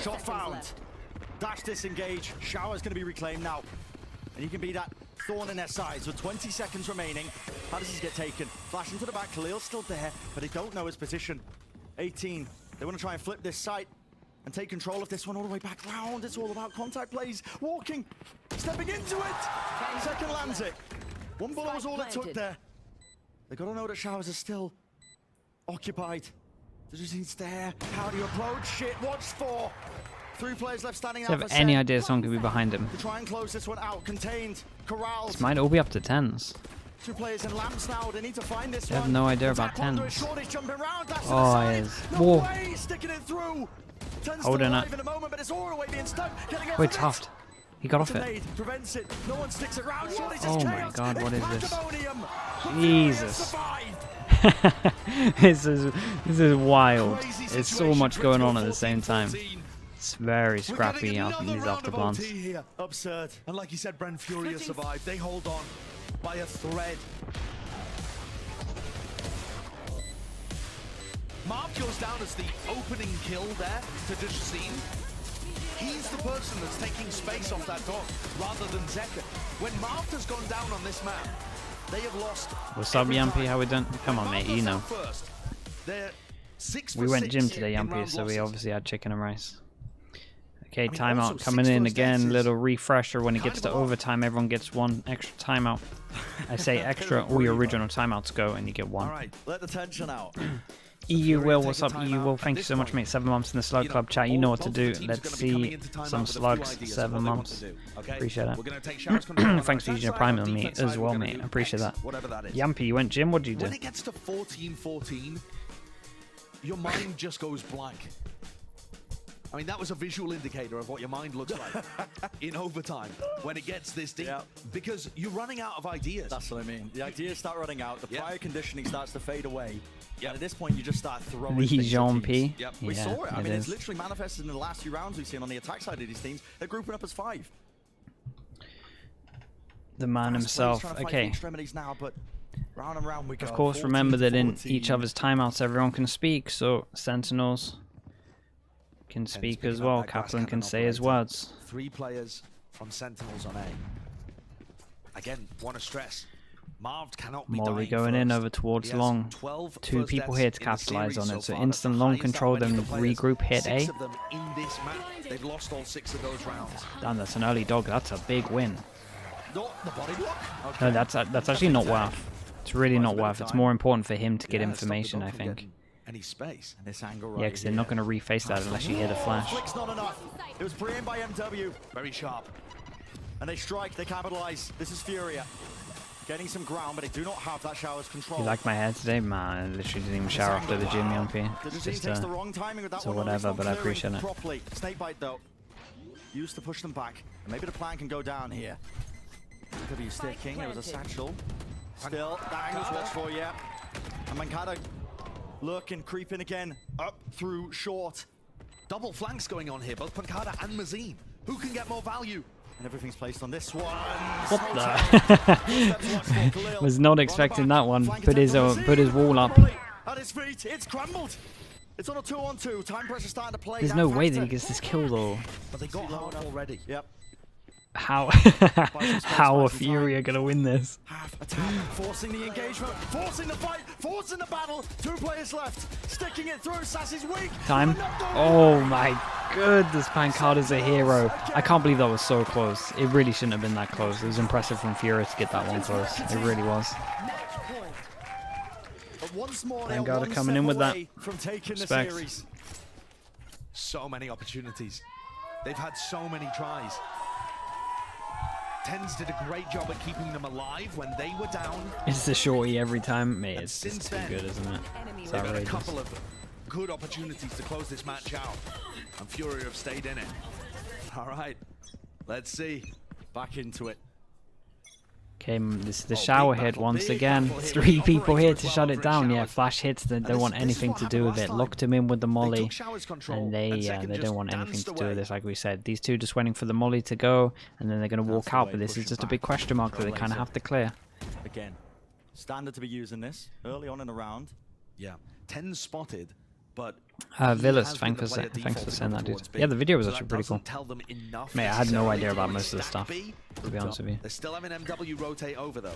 Shot found. Dash disengage. Shower's going to be reclaimed now. And he can be that thorn in their sides with 20 seconds remaining. How does this get taken? Flash into the back. Khalil's still there, but they don't know his position. 18. They want to try and flip this site and take control of this one all the way back round. It's all about contact plays. Walking. Stepping into it. Second lands it. One bullet was all it took there. They got to know that Showers is still occupied. Dejazine's there. How do you approach? Shit. Watch 4. 3 players left standing out. Do you have any idea someone could be behind him? To try and close this one out, contained, corralled. This might all be up to 10s. Two players in lamps now. They need to find this I have one. no idea about Attack onto it. tens. Shorty's jumping around. Dash to the Oh, side. he is. No Whoa. way. Sticking it through. Tens Holding still it. alive in a moment, but it's all the way being stuck. Getting over Wait, it. Tuft. He got off it. Grenade prevents it. No one sticks it round. Shorty's Oh just my chaos. God, what It's is this? pandemonium. Jesus. Survived. this is wild. There's so much going on at the same time. It's very scrappy out in these afterblunts. Absurd. And like you said, Brent, Furia survived. They hold on by a thread. Marv goes down as the opening kill there to Digicine. He's the person that's taking space off that dog rather than Zeka. When Marv has gone down on this map, they have lost. What's up, Yampy? How we done? Come on, mate. You know. We went gym today, Yampy, so we obviously had chicken and rice. Okay, timeout coming in again. Little refresher. When it gets to overtime, everyone gets one extra timeout. I say extra, all your original timeouts go, and you get one. All right, let the tension out. EU Will, what's up, EU Will? Thank you so much, mate. 7 months in the Slug Club chat. You know what to do. Let's see some slugs. 7 months. Appreciate that. Thanks for using your Prime on me as well, mate. I appreciate that. Yampy, you went gym? What did you do? When it gets to 14-14, your mind just goes blank. I mean, that was a visual indicator of what your mind looks like in overtime when it gets this deep. Yeah. Because you're running out of ideas. That's what I mean. The ideas start running out. The Yeah. prior conditioning starts to fade away. Yep. And at this point, you just start throwing The things at Jean teams. P. Yep. We Yeah, saw it. I mean, it's is. literally manifested in the last few rounds we've seen on the attack side of these teams. They're grouping up as 5. The man himself. Trying to fight the Okay. extremities now, but round and round we go. Of course, remember that in 14-14. each other's timeouts, everyone can speak. So Sentinels can speak picking as up well. that grass Kaplan can cannon say his operator. words. 3 players from Sentinels on A. Again, want to stress, Marv cannot be Molly dying going in first. over towards He has long. 12 2 first people deaths here to in the capitalize series on it. So far. instant That's long the highest control, out of any then of the players. regroup, hit 6 A. of them in this map. They've lost all 6 of those rounds. Damn, that's an early dog. That's a big win. No, the body block. No, that's actually not worth. It's really not worth. It's more important for him to get Yeah, stop the information, dog I from think. getting any space. And this angle Yeah, right because they're not going to reface that unless you hit a flash. Flick's not enough. It was pre-aimed by MW. Very sharp. And they strike, they capitalize. This is Furia. Getting some ground, but they do not have that shower's control. You like my hair today? Man, I literally didn't even shower after the gym, Yampy. The It's disease just, takes the wrong timing with that so one. whatever, but I Clearing appreciate it. Properly. Snakebite though. Used to push them back. And maybe the plan can go down here. W sticking. It was a satchel. Still, that angle's watched for, yeah. And Mankata lurking, creeping again. Up through short. Double flanks going on here, both Pancada and Mazine. Who can get more value? And everything's placed on this one. What the? Was not expecting that one. Put his wall up. At his feet, it's crumbled. It's on a 2-on-2. Time pressure starting to play. There's that no way that factor. he gets this kill though. But they got half already. Yep. How are Furia gonna win this? Half attack, forcing the engagement, forcing the fight, forcing the battle. 2 players left, sticking it through. Sassy's weak. Time. Oh my goodness, Pancada's a hero. I can't believe that was so close. It really shouldn't have been that close. It was impressive from Furia to get that one close. It really was. But once more, Thank they're God one they're coming step in with that. away from taking the Respect. series. So many opportunities. They've had so many tries. Tens did a great job at keeping them alive when they were down. It's the shorty every time. Mate, And it's since just too then, good, isn't it? It's They've had a outrageous. couple of good opportunities to close this match out. And Furia have stayed in it. All right, let's see. Back into it. Okay, this is the shower hit once again. 3 people here to shut it down. Yeah, flash hits. They don't want anything to do with it. Locked him in with the molly, and they don't want anything to do with this. Like we said, these 2 just waiting for the molly to go, and then they're going to walk out. But this is just a big question mark that they kind of have to clear. Again, standard to be using this early on in the round. Yeah, 10 spotted, but Villas, thanks for saying that, dude. Yeah, the video was actually pretty cool. Mate, I had no idea about most of the stuff, to be honest with you. They're still having MW rotate over though.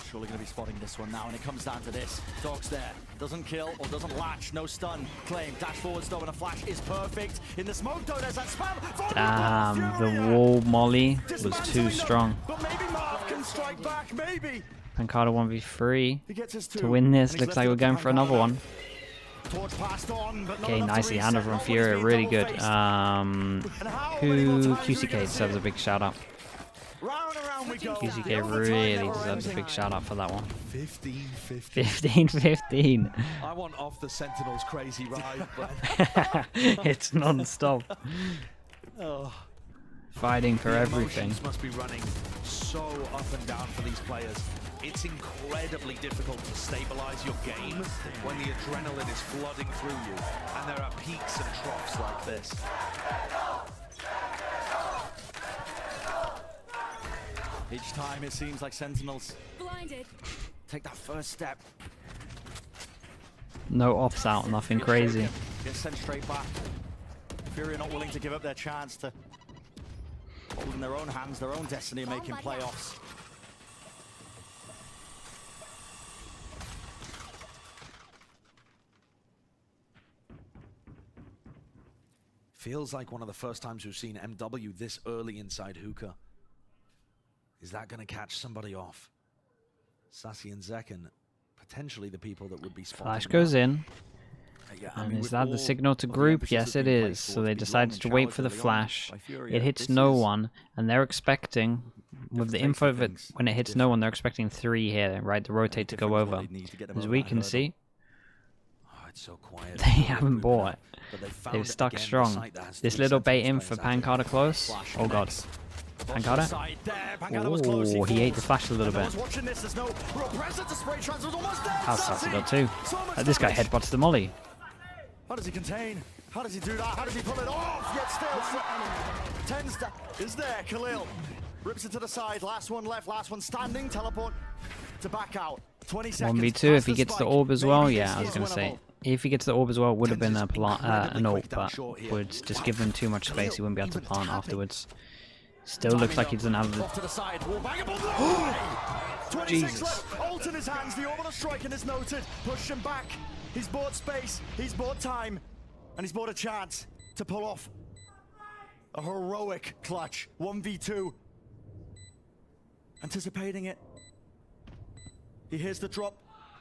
Surely going to be spotting this one now, and it comes down to this. Dog's there. Doesn't kill or doesn't latch. No stun. Claim. Dash forward stop and a flash is perfect. In the smoke though, there's that spam. Damn, the wall molly was too strong. But maybe Marv can strike back, maybe. Pancada 1v3 He gets his 2. to win this. And he's Looks left like it we're up going to for another Pancada. one. Torch passed on, but not Okay, enough to nicely reset. handled from Not what Furia, he's been really good. double-faced. And how are they Who not tired? QCK deserves a big shout out. Round and round we go. QCK really deserves a big shout out for that one. 15-15. 15-15. I want off the Sentinels crazy ride, but It's non-stop. oh, Fighting for the everything. emotions must be running so up and down for these players. It's incredibly difficult to stabilize your game when the adrenaline is flooding through you, and there are peaks and troughs like this. Each time it seems like Sentinels Blinded. take that first step, No offs out, nothing crazy. get sent straight back. Furia not willing to give up their chance to hold in their own hands, their own destiny, making playoffs. Feels like one of the first times we've seen MW this early inside hookah. Is that going to catch somebody off? Sassy and Zekken, potentially the people that would be spotting. Flash goes in. Yeah, And is that the signal to group? Yes, it is. So they decided to wait for the flash. It hits no one, and they're expecting, with the info of it, when it hits no one, they're expecting 3 here, right? The rotate to go over. As we can see, Oh, it's so quiet. they haven't bought. They've stuck strong. This little bait in for Pancada close. Oh god. Pancada? Oh, he ate the flash a little bit. How's Sassy got 2? This guy headbutts the molly. How does he contain? How does he do that? How does he pull it off? Yet still, tends to is there. Khalil rips it to the side. Last one left. Last one standing. Teleport to back out. 20 seconds. 1v2 if he gets the orb as well. Yeah, I was gonna say. If he gets the orb as well, it would have been an ult, but would just give him too much space. He wouldn't be able to plant afterwards. Still looks like he doesn't have the... Off to the side. 26 Jesus. left. Ult in his hands. The orbital strike is noted. Push him back. He's bought space. He's bought time. And he's bought a chance to pull off a heroic clutch. 1v2. Anticipating it. He hears the drop.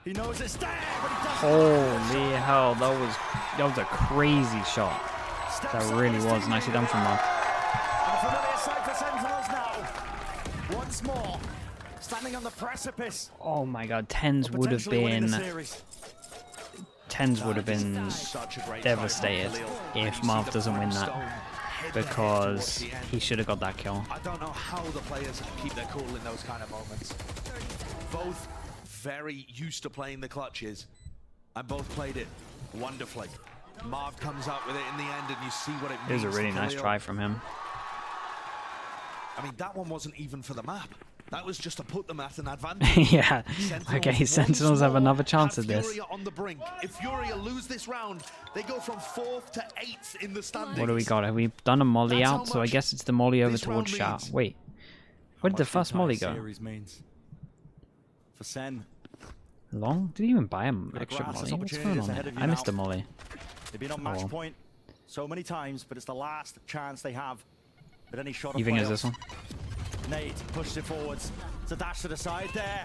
He knows it's there, but he doesn't. Holy hell, that was a crazy shot. That really was. Nicely done from Mark. And a familiar sight for Sentinels now. Once more, standing on the precipice. Oh my god, 10s would have been... 10s would have been devastated if Marv doesn't win that, because he should have got that kill. I don't know how the players keep their cool in those kind of moments. Both very used to playing the clutches, and both played it wonderfully. Marv comes out with it in the end, and you see what it means. It was a really nice try from him. I mean, that one wasn't even for the map. That was just to put them at an advantage. Yeah. Okay, Sentinels have another chance at this. Furia on the brink. If Furia lose this round, they go from 4th to 8th in the standings. What do we got? Have we done a molly That's out? how So I much guess it's the molly over this round towards Shao. means. Wait. Where did the first molly go? For Sen. Long? Did he even buy an Got a extra grass, molly? this What's opportunity going is on ahead there? of you I missed now. a molly. They've been on Oh, match well. point so many times, but it's the last chance they have at any shot. You think it's this one? Nate pushed it forwards. It's a dash to the side there.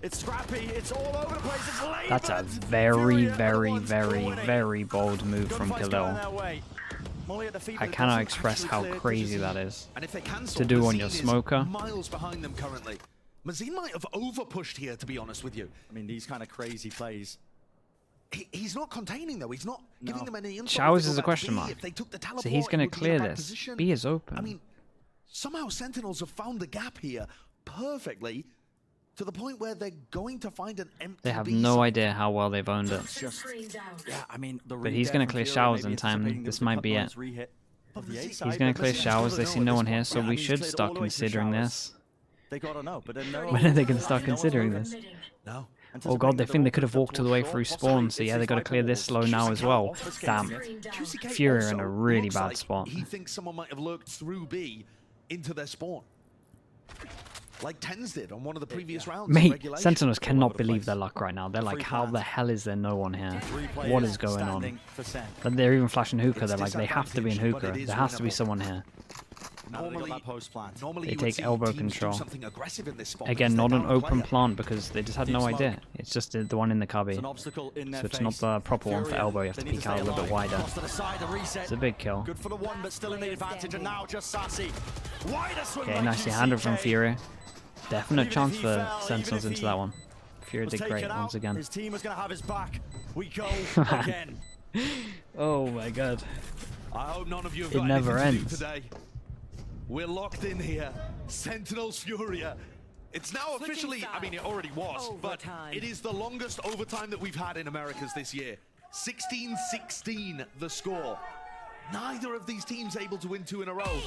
It's scrappy. It's all over the place. It's late. That's a very, very, very, very bold move from Khalil. I cannot express how crazy that is. And if they cancel, To do on Mazin your is smoker. miles behind them currently. Mazin might have over-pushed here, to be honest with you. I mean, these kind of crazy plays. He's not containing, though. He's not giving them any insight. Showers if they is go a back to question B. mark. If they took the So teleport, he's going it to would be in a clear bad this. position. B is open. I mean, somehow Sentinels have found the gap here perfectly, to the point where they're going to find an empty They have B no site. idea how well they've owned it. Just, yeah, I mean, the But he's read gonna there clear from Furia, showers maybe in time. anticipating This there was a might be couple it. of rehit of the A He's side, going but to clear listen, showers. still They don't see know no at one this here, point. so I we mean, he's should cleared start all the way through considering showers. this. They gotta know, but then no. When are they going to start considering this? No. Oh god, they think they could have walked all the way through spawn, so yeah, they got to clear this slow now as well. Damn. QCK Furia in also a really looks bad like spot. He thinks someone might have lurked through B into their spawn, like Tens did on one of the previous rounds. in Mate, regulation. Sentinels cannot believe their luck right now. They're like, how the hell is there no one here? What is going on? But they're even flashing hookah. They're like, they have to be in hookah. There has to be someone here. Normally They you would take see elbow teams do control. something aggressive in this spot Again, because not they're an down a open player. plant because they just had no idea. It's just the one in the cubby. An obstacle in their So it's not face. the proper one for Furia, elbow. You have to they need peek stay out a little bit alive. wider. Cross to the side, a reset. It's a big kill. Good for the one, but still in the advantage. And now just Sassy Okay, nicely handled from Furia. Definite chance for Sentinels into that one. Furia did great once again. His team is going to have his back. We go again. Oh my god. I hope none of you have It got never anything to ends. do today. We're locked in here. Sentinels Furia. It's now officially, I mean, it already was, but it is the longest overtime that we've had in Americas this year. 16-16 the score. Neither of these teams able to win 2 in a row.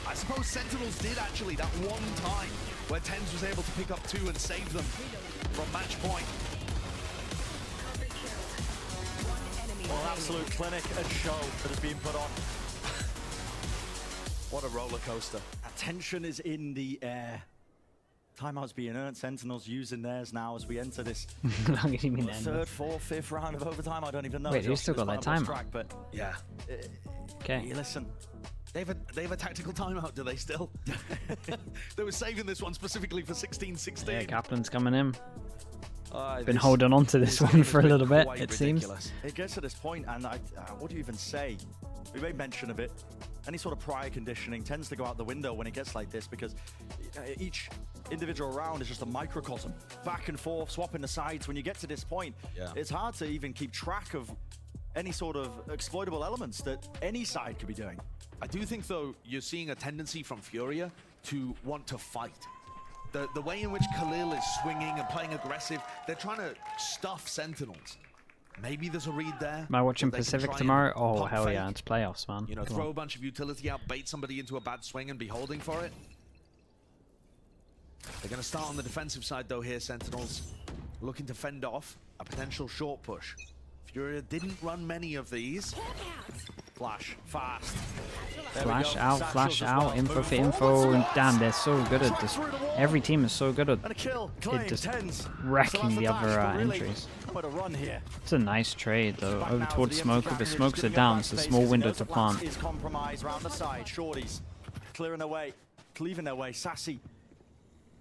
I suppose Sentinels did actually that one time where TenZ was able to pick up 2 and save them from match point. Well, an absolute clinic and show that is being put on. What a roller coaster. Attention is in the air. Timeout's being earned. Sentinels using theirs now as we enter this How do you mean end? third, fourth, fifth round of overtime. I don't even know. Wait, who's Josh, still got this their final timeout? track, but Yeah. Okay. listen, They have a tactical timeout, do they still? They were saving this one specifically for 16-16. Yeah, Kaplan's coming in. Been This- holding on to this one for a little bit, quite it seems. ridiculous. it gets to this point, and what do you even say? We made mention of it. Any sort of prior conditioning tends to go out the window when it gets like this, because each individual round is just a microcosm. Back and forth, swapping the sides. When you get to this point, it's hard to even keep track of any sort of exploitable elements that any side could be doing. I do think, though, you're seeing a tendency from Furia to want to fight. The way in which Khalil is swinging and playing aggressive, they're trying to stuff Sentinels. Maybe there's a read there. Am I watching that they can Pacific try and tomorrow? Oh, pump hell fake. yeah, it's playoffs, man. You know, Come throw on. a bunch of utility out, bait somebody into a bad swing and be holding for it. They're going to start on the defensive side, though, here, Sentinels. Looking to fend off a potential short push. Furia didn't run many of these. Flash, fast. There we Flash go. out, Satchels flash as out, well. info Moving for info, forwards. and damn, they're so good at this. Every team is so good at And a kill. Claim, just TenZ. wrecking So that's the dash, other but really, entries. Quite a run here. It's a nice trade, though. Back Over now towards to the Smoker, empty but track, Smokes are just giving down, back so space small because window knows to that Lance plant. is compromised round the side. Shorties clearing their way, cleaving their way. Sassy.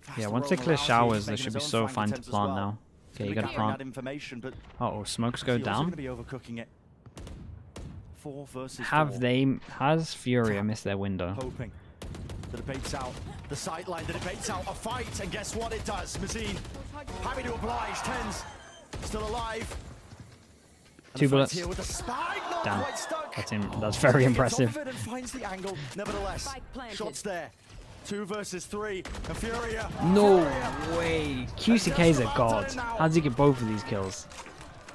Fast Yeah, once they roam clear around, showers, they making should his be own so flank fine to attempts as plant well. now. Okay, you Gonna gotta be gathering that plant. information, but Uh-oh, Smokes go Seals are down. gonna be overcooking it. 4 versus 4. Has Furia missed their window? Hoping. The debate's out. The sightline, the debate's out. A fight, and guess what it does? Mazine, happy to oblige. TenZ still alive. And Two the fight's bullets. Here with a spike, not Damn. quite stuck. That's very Gets impressive. off it and finds the angle. Nevertheless, Spike planted. shots there. 2 versus 3. And Furia. No Furia. way. QCK's a god. How does he get both of these kills?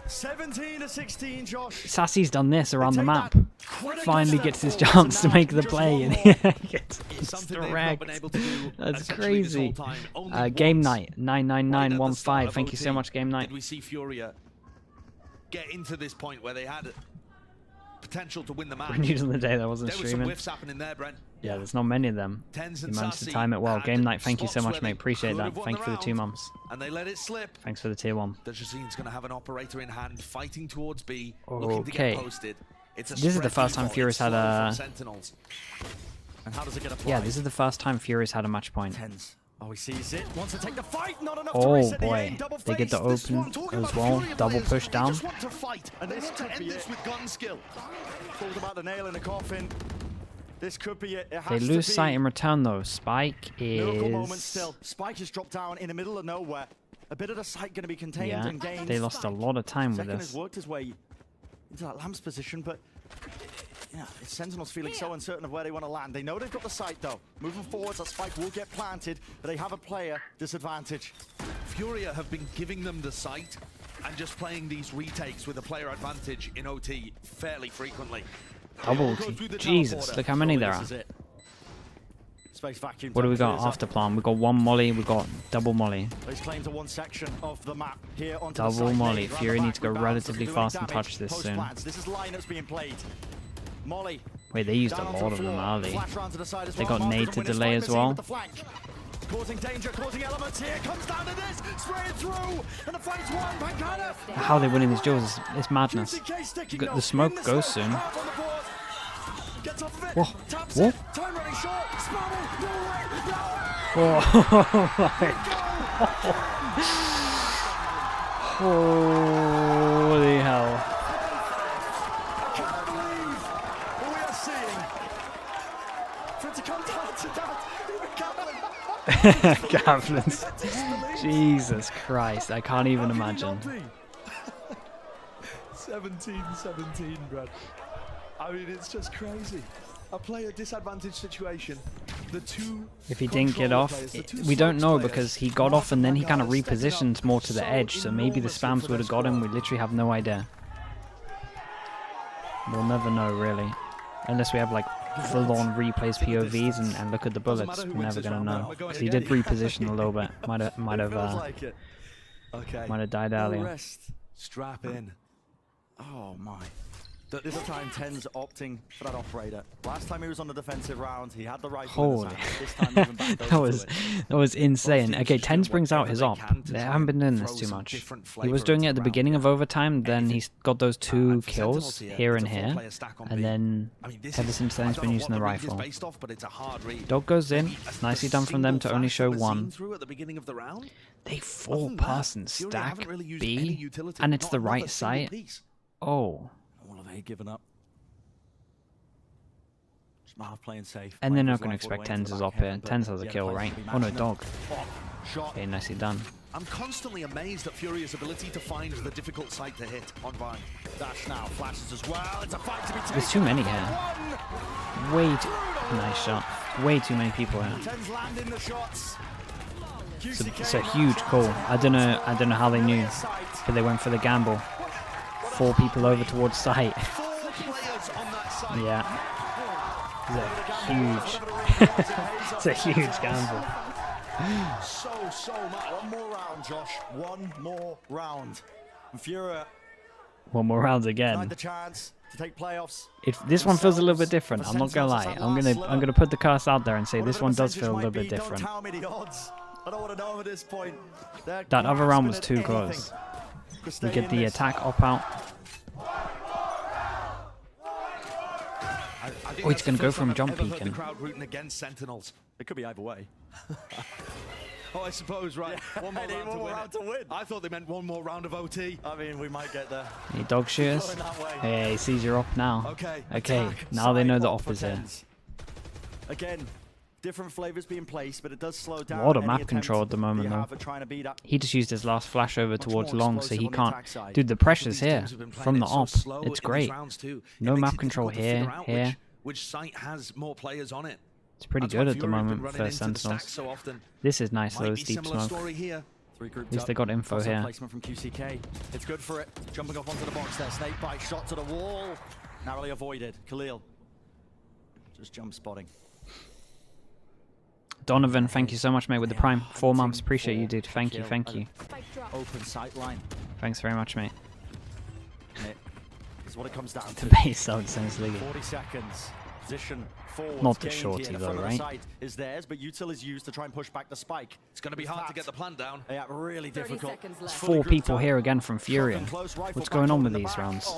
17-16, Josh. Sassy's done this around the Take map. that critical Finally step gets his forward, chance to now make the just play, one and more. he gets Something they've not direct. been able to do That's essentially this crazy. whole time. Only Game once, Night, right at the start 99915. of Thank you so OT, much, Game Night. Did we see Furia get into this point where they had potential to win the match? For news on the day that wasn't There were some streaming. whiffs happening there, Brent. Yeah, there's not many of them. TenZ You and managed to Sassy time it well. had Game Night, thank you so spots much, where mate. they Appreciate could that. have won Thank you the for the 2 round, months. And they let it slip. Thanks for the tier 1. Dejazeen's going to have an operator in hand, fighting towards B, looking to Okay. get posted. It's a This is the spread first time default. Furious It's had slow a- from Sentinels. And how does it get applied? Yeah, this is the first time Furious had a match point. TenZ. Oh, he sees it. Wants to take the fight. Not enough to Oh reset the boy, aim. Double they get the face. This open one, talking as about well. Furia Double players, push They down. just want to fight and they want to end this with gun skill. Talked about the nail in the coffin. This could be it. It They has to lose be. sight in return though. Spike Miracle moment is... still. Spike has dropped down in the middle of nowhere. A bit of the sight going to be contained Yeah, and gained. they lost a lot of time with Second has this. worked his way into that Lamb's position, but yeah, it's Sentinels feeling so uncertain of where they want to land. They know they've got the sight though. Moving forwards, that Spike will get planted, but they have a player disadvantage. Furia have been giving them the sight and just playing these retakes with a player advantage in OT fairly frequently. Double Go ulti. through the Jesus, teleporter. look how many there This are. is it. Space vacuum. What do we time got clears up. after plan? We got 1 molly, we got double molly. He's claimed to one section of the map here onto Double the side molly. lane, round Fury the need to back go with relatively balance, fast and doesn't do any touch this damage. soon. Post-plants. This is lineups being played. Molly. Wait, they used a down onto lot the of them floor. early. Flash round to the side as They well. got Mark nade doesn't to win his delay fight, as Mazine well. with the flank. Causing danger, causing elements here. Comes down to this. Spraying through. And the fight's won. Pancada. How are they winning these duels is madness. QCK sticking The note. smoke In the goes smoke. soon. Half on the board. Gets off of it. Whoa. Taps Whoa. it. Time running short. Sparrow. No way. No way. Oh my god. Holy hell. I can't believe what we are seeing. For it to come down to Kaplan's. Jesus Christ, I can't even imagine. 17-17, Brad. I mean, it's just crazy. A player disadvantaged situation. The two If he didn't get off, we don't know because he got off and then he kind of repositioned more to the edge, so maybe the spams would have got him. We literally have no idea. We'll never know, really. Unless we have like full-on replays POVs and look at the bullets. We're never going to know. Because he did reposition a little bit. Might have died earlier. Strap in. Oh my. This time 10's opting for that operator. Last time he was on the defensive round, he had the rifle. Holy. This time he even backed over to it. that was insane. Okay, Tens brings out his op. They haven't been doing this too much. He was doing it at the beginning of overtime, then he's got those 2 kills here and here, and then ever since then he's been using the rifle. Dog goes in. Nicely done from them to only show 1. They 4-pass and stack B, and it's the right site. Oh. All of A given up. Smart playing safe. And they're not going to expect Tens is up here. Tens has a kill, right? Oh no, Dog. Okay, nicely done. I'm constantly amazed at Furia's ability to find the difficult site to hit on Vine. Dash now, flashes as well. It's a fight to be taken. There's too many here. Way too... Nice shot. Way too many people here. Tens landing the shots. It's a huge call. I don't know how they knew, but they went for the gamble. 4 people over towards site. Yeah. It's a huge gamble. So much. One more round, Josh. One more round. And Furia. One more round again. The chance to take playoffs. This one feels a little bit different. I'm not gonna lie. I'm gonna put the curse out there and say this one does feel a little bit different. I don't want to know at this point. That other round was too close. We get the attack op out. Oh, he's going to go from jump peeking. The crowd rooting against Sentinels. It could be either way. Oh, I suppose, right. Yeah, one more round to win. I thought they meant one more round of OT. I mean, we might get there. Any dog shooters? Yeah, he sees you're up now. Okay, now they know the op is here. Again, different flavors being placed, but it does slow down. A lot of map control at the moment, though. He just used his last flash over towards long, so he can't... Dude, the pressure's here from the op. It's great. No map control here, here. Which site has more players on it? It's pretty good at the moment for Sentinels. This is nice, though, deep smoke. At least they got info here. Placement from QCK. It's good for it. Jumping off onto the box there. Snake bite, shot to the wall. Narrowly avoided. Khalil. Just jump spotting. Donovan, thank you so much, mate, with the Prime. 4 months. Appreciate you, dude. Thank you, thank you. Open sight line. Thanks very much, mate. Is what it comes down to. The base out Sense League. 40 seconds. Position forward. Not the shorty, though, right? Is theirs, but util is used to try and push back the spike. It's going to be hard to get the plant down. Yeah, really difficult. 4 people here again from Furia. What's going on with these rounds?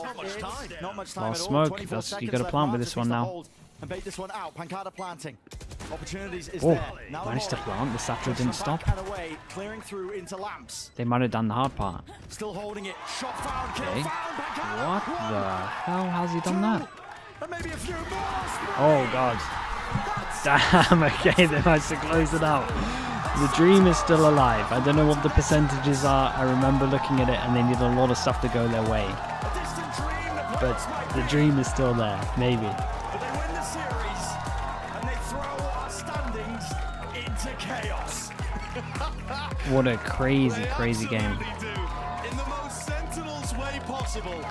Not much time. Last smoke. You got to plant with this one now. And bait this one out. Pancada planting. Opportunities is Oh, there. managed to plant. The satchel didn't stop. Away, clearing through into lamps. They might have done the hard part. Still holding it. Shot found. Kill Okay. found. What the hell? How's he done that? And maybe a few more. Oh, God. Damn, okay, they managed to close it out. The dream is still alive. I don't know what the percentages are. I remember looking at it and they need a lot of stuff to go their way. But the dream is still there, maybe. But they win the series and they throw our standings into chaos. What a crazy, crazy game. In the most Sentinels way possible.